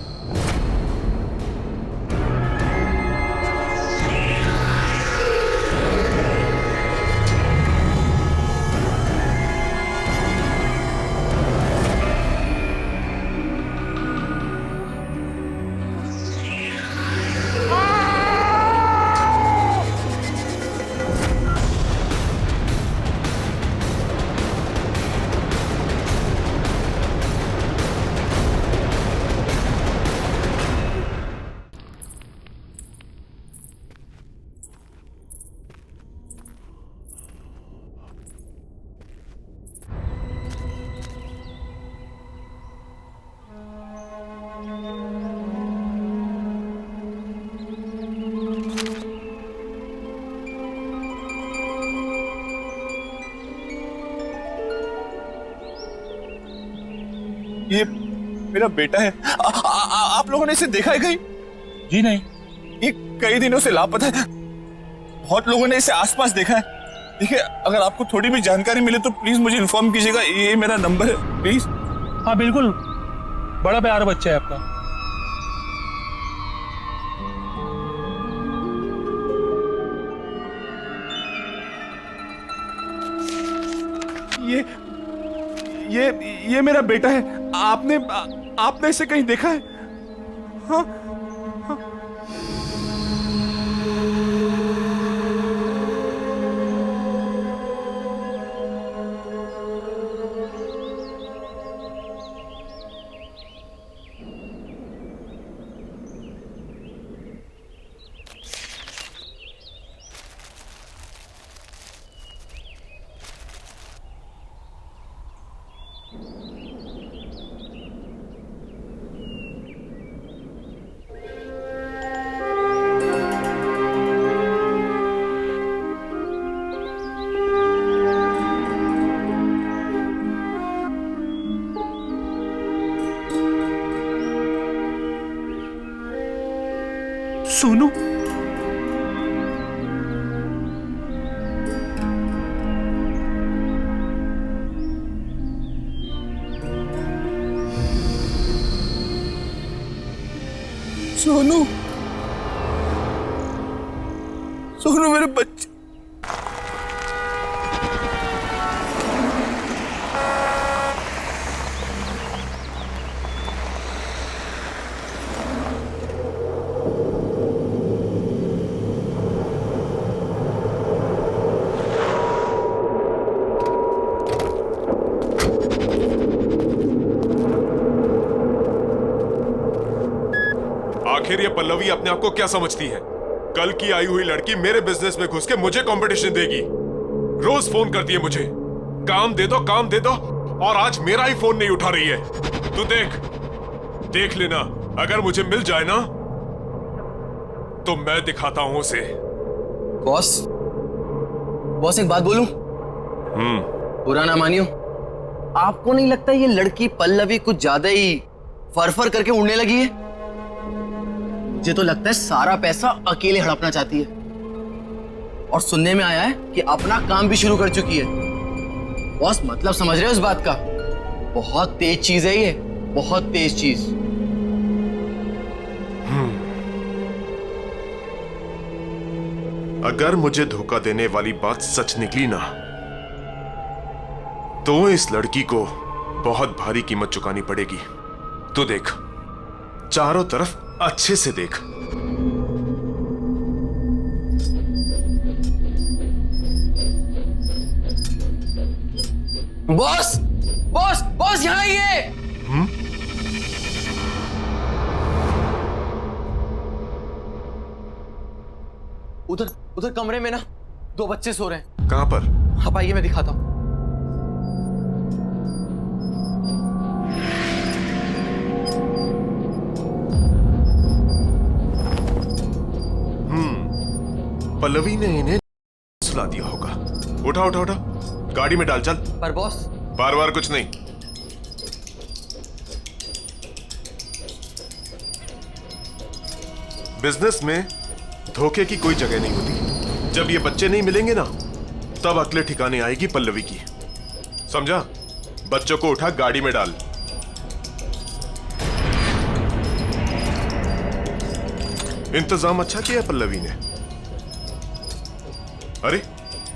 ये मेरा बेटा है। आप लोगों ने इसे देखा है कहीं? जी नहीं। ये कई दिनों से लापता है। बहुत लोगों ने इसे आसपास देखा है। देखिए, अगर आपको थोड़ी भी जानकारी मिले तो प्लीज मुझे इन्फॉर्म कीजिएगा। ये मेरा नंबर है, प्लीज। हाँ बिल्कुल, बड़ा प्यारा बच्चा है आपका। ये मेरा बेटा है। आपने इसे कहीं देखा है? हाँ? सोनू, सोनू, सोनू मेरे बच्चे। आखिर ये पल्लवी अपने आप को क्या समझती है? कल की आई हुई लड़की मेरे बिजनेस में घुस के मुझे कंपटीशन देगी। रोज फोन करती है मुझे, काम दे दो काम दे दो, और आज मेरा ही फोन नहीं उठा रही है। तू देख लेना, अगर मुझे मिल जाए ना तो मैं दिखाता हूं उसे। बॉस एक बात बोलूं? बुरा ना मानियो, आपको नहीं लगता ये लड़की पल्लवी कुछ ज्यादा ही फर करके उड़ने लगी है? मुझे तो लगता है सारा पैसा अकेले हड़पना चाहती है, और सुनने में आया है कि अपना काम भी शुरू कर चुकी है। बॉस मतलब समझ रहे हो इस बात का? बहुत तेज चीज है ये, बहुत तेज चीज। अगर मुझे धोखा देने वाली बात सच निकली ना तो इस लड़की को बहुत भारी कीमत चुकानी पड़ेगी। तो देख, चारों तरफ अच्छे से देख। बॉस बॉस बॉस यहाँ आइए। उधर कमरे में ना 2 बच्चे सो रहे हैं। कहां पर? आप आइए, मैं दिखाता हूं। पल्लवी ने इन्हें सुला दिया होगा। उठा उठा उठा, गाड़ी में डाल, चल। पर बॉस, बार बार कुछ नहीं। बिजनेस में धोखे की कोई जगह नहीं होती। जब ये बच्चे नहीं मिलेंगे ना, तब अगले ठिकाने आएगी पल्लवी की। समझा? बच्चों को उठा, गाड़ी में डाल। इंतजाम अच्छा किया पल्लवी ने। अरे,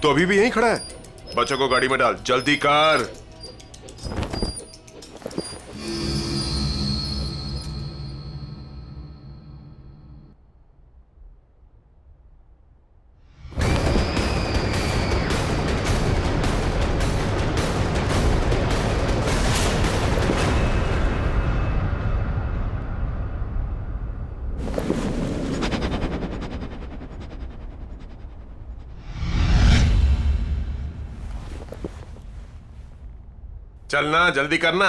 तो अभी भी यहीं खड़ा है? बच्चों को गाड़ी में डाल, जल्दी कर। चलना, जल्दी करना।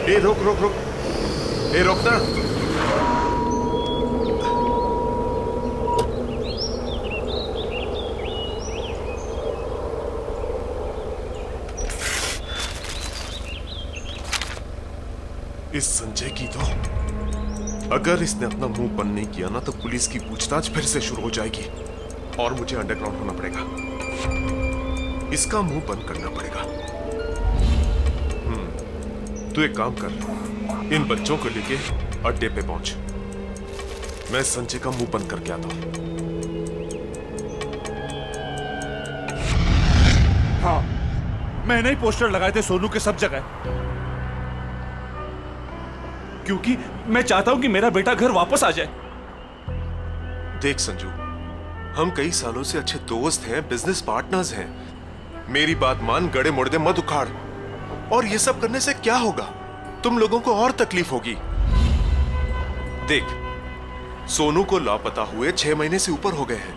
ए रुक रुक रुक, ए रुकना। इस संजय की तो, अगर इसने अपना मुंह बंद नहीं किया ना तो पुलिस की पूछताछ फिर से शुरू हो जाएगी और मुझे अंडरग्राउंड होना पड़ेगा। इसका मुंह बंद करना पड़ेगा। तू एक काम कर, इन बच्चों को लेके अड्डे पे पहुंच। मैं संजय का मुंह बंद करके आता हूं। हाँ, मैंने ही पोस्टर लगाए थे सोनू के सब जगह, क्योंकि मैं चाहता हूं कि मेरा बेटा घर वापस आ जाए। देख संजू, हम कई सालों से अच्छे दोस्त हैं, बिजनेस पार्टनर्स हैं। मेरी बात मान, गड़े मुड़दे मत उखाड़। और ये सब करने से क्या होगा? तुम लोगों को और तकलीफ होगी। देख, सोनू को लापता हुए 6 महीने से ऊपर हो गए हैं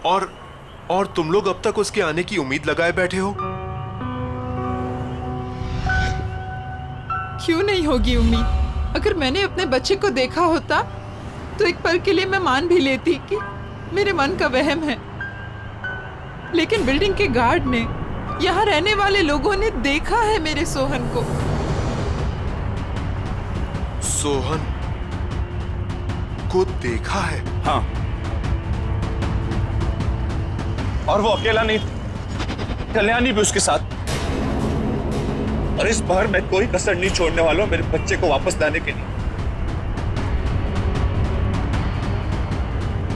और तुम लोग अब तक उसके आने की उम्मीद लगाए बैठे हो। क्यों नहीं होगी उम्मीद? अगर मैंने अपने बच्चे को देखा होता तो एक पल के लिए मैं मान भी लेती कि मेरे मन का वहम है, लेकिन बिल्डिंग के गार्ड ने, यहाँ रहने वाले लोगों ने देखा है मेरे सोहन को। सोहन को देखा है? हाँ, और वो अकेला नहीं, कल्याणी भी उसके साथ। और इस बार मैं कोई कसर नहीं छोड़ने वाला हूं मेरे बच्चे को वापस लाने के लिए।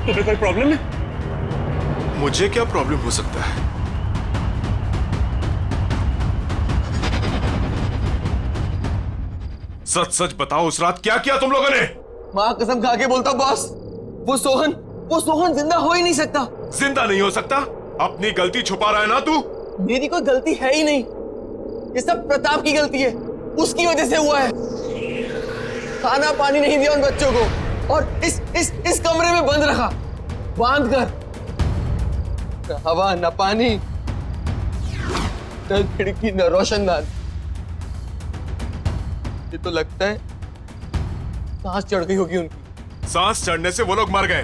तुम्हें कोई प्रॉब्लम है? मुझे क्या प्रॉब्लम हो सकता है? सच सच बताओ, उस रात क्या किया तुम लोगों ने? मां कसम खा के बोलता बॉस, वो सोहन जिंदा हो ही नहीं सकता। जिंदा नहीं हो सकता? अपनी गलती छुपा रहा है ना तू? मेरी कोई गलती है ही नहीं, ये सब प्रताप की गलती है, उसकी वजह से हुआ है। खाना पानी नहीं दिया उन बच्चों को और इस कमरे में बंद रखा, बांध कर। न हवा न पानी, न खिड़की न रोशनदान। ये तो लगता है सांस चढ़ गई होगी उनकी। सांस चढ़ने से वो लोग मर गए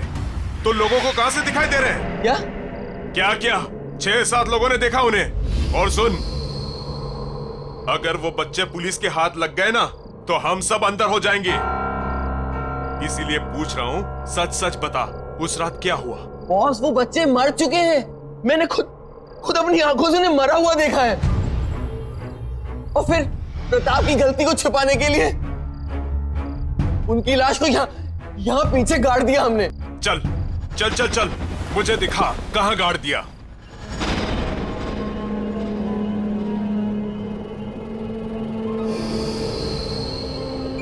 तो लोगों को कहां से दिखाई दे रहे हैं? क्या 6-7 लोगों ने देखा उन्हें। और सुन, अगर वो बच्चे पुलिस के हाथ लग गए ना तो हम सब अंदर हो जाएंगे। इसीलिए पूछ रहा हूं, सच सच बता, उस रात क्या हुआ? बॉस, वो बच्चे मर चुके हैं। मैंने खुद अपनी आंखों से उन्हें मरा हुआ देखा है। और फिर प्रताप की गलती को छुपाने के लिए उनकी लाश को यहाँ पीछे गाड़ दिया हमने। चल चल चल चल, मुझे दिखा कहां गाड़ दिया।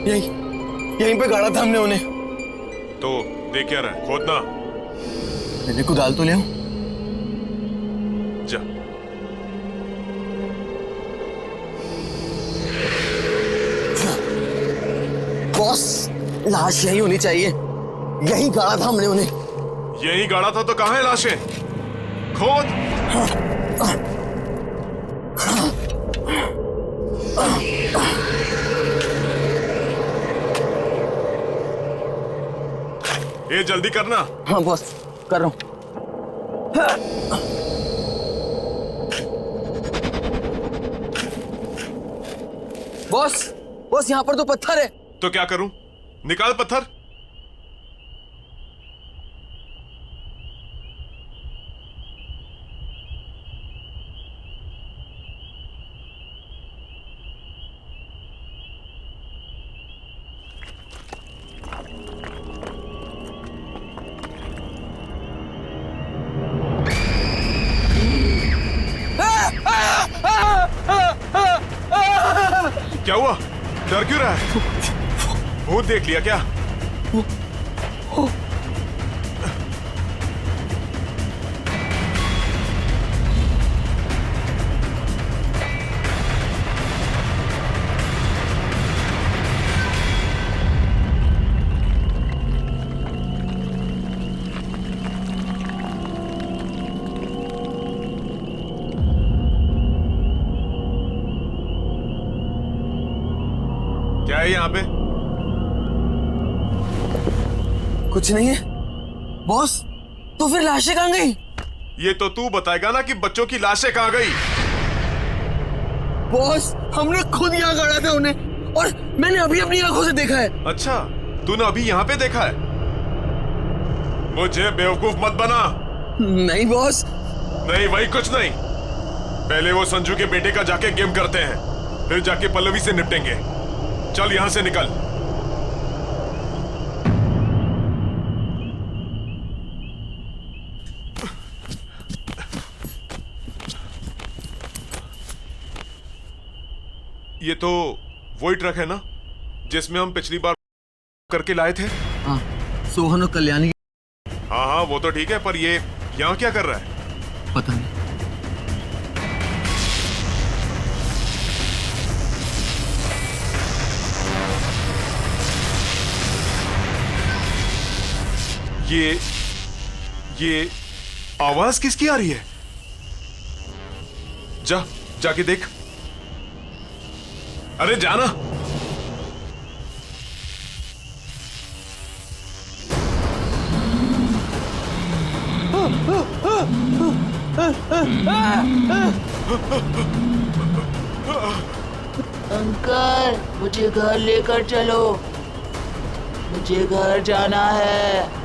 यहीं पे गाड़ा था हमने उन्हें। तो देख क्या रहा है? खोदना। मैंने कुदाल तो ले आओ। जा। बॉस, लाश यही होनी चाहिए। यही गाड़ा था हमने उन्हें। यही गाड़ा था तो कहां है लाशें? खोद। ये जल्दी करना। हाँ बॉस, कर रहा हूं। बॉस यहाँ पर तो पत्थर है। तो क्या करूं? निकाल पत्थर। क्या हुआ? डर क्यों रहा है? भूत देख लिया क्या? क्या है यहाँ पे? कुछ नहीं है बॉस। तो फिर लाशें कहाँ गई? ये तो तू बताएगा ना कि बच्चों की लाशें कहाँ गई। बॉस हमने खुद यहाँ गाड़ा था उन्हें, और मैंने अभी अपनी आंखों से देखा है। अच्छा, तूने अभी यहाँ पे देखा है? मुझे बेवकूफ मत बना। नहीं बॉस। नहीं वही कुछ नहीं। पहले वो संजू के बेटे का जाके गेम करते हैं, फिर जाके पल्लवी से निपटेंगे। चल यहां से निकल। ये तो वही ट्रक है ना जिसमें हम पिछली बार करके लाए थे? हाँ, सोहन और कल्याणी। हाँ हाँ वो तो ठीक है, पर ये यहाँ क्या कर रहा है? पता नहीं। ये आवाज किसकी आ रही है? जाके देख। अरे जाना। अंकल मुझे घर लेकर चलो, मुझे घर जाना है।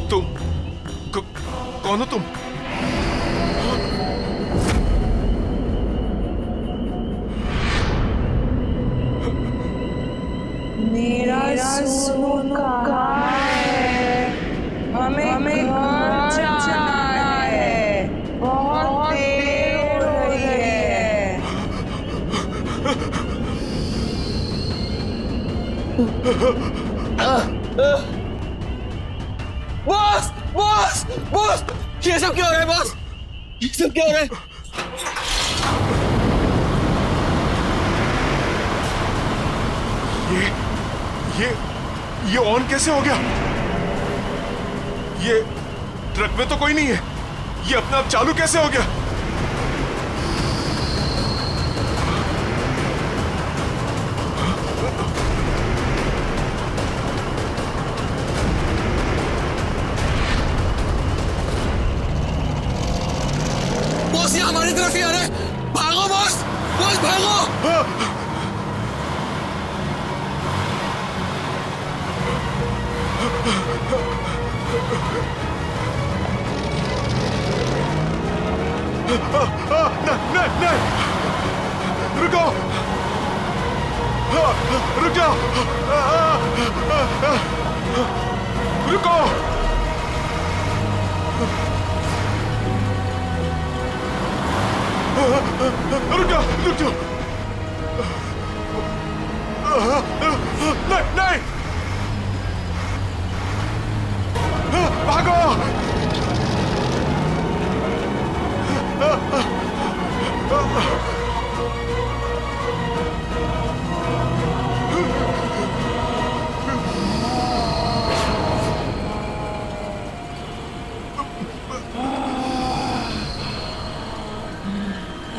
तुम कौन हो तुम? मेरा सोनू कहाँ है? हमें घर जाना है, बहुत देर हो रही है। बॉस बॉस बॉस, ये सब क्या हो रहा है बॉस? ये सब क्या हो रहा है? ये ऑन कैसे हो गया? ये ट्रक में तो कोई नहीं है, ये अपने आप चालू कैसे हो गया? बॉस ये हमारी तरफ ही आ रहा है, भागो बॉस, बॉस भागो। नहीं, रुको, रुक जाओ, रुको, रुक जाओ, नहीं, भागो।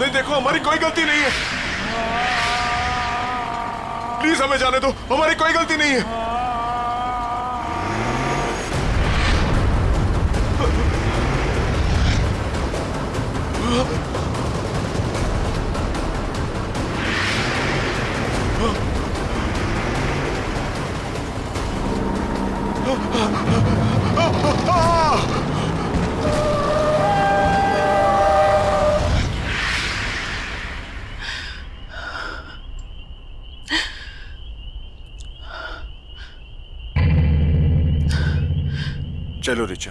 नहीं देखो, हमारी कोई गलती नहीं है, प्लीज हमें जाने दो, हमारी कोई गलती नहीं है। चलो रिचा।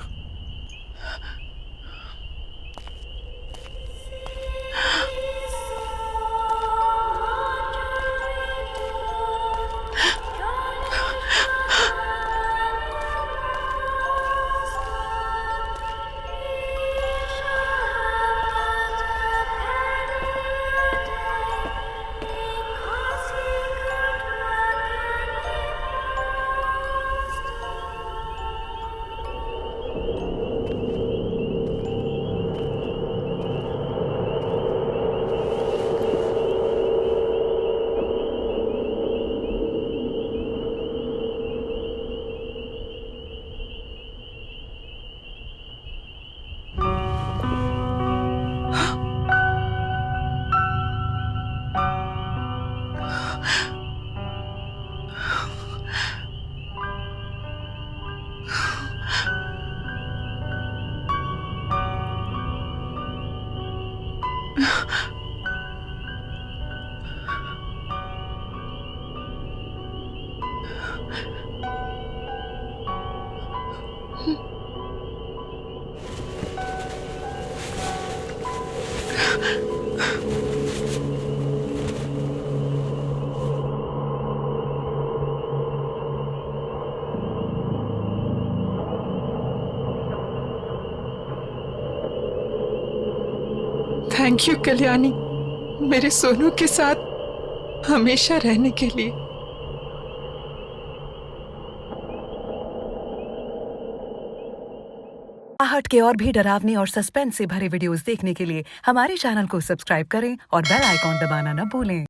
थैंक यू कल्याणी, मेरे सोनू के साथ हमेशा रहने के लिए। आहट के और भी डरावनी और सस्पेंस से भरे वीडियोस देखने के लिए हमारे चैनल को सब्सक्राइब करें और बेल आइकॉन दबाना न भूलें।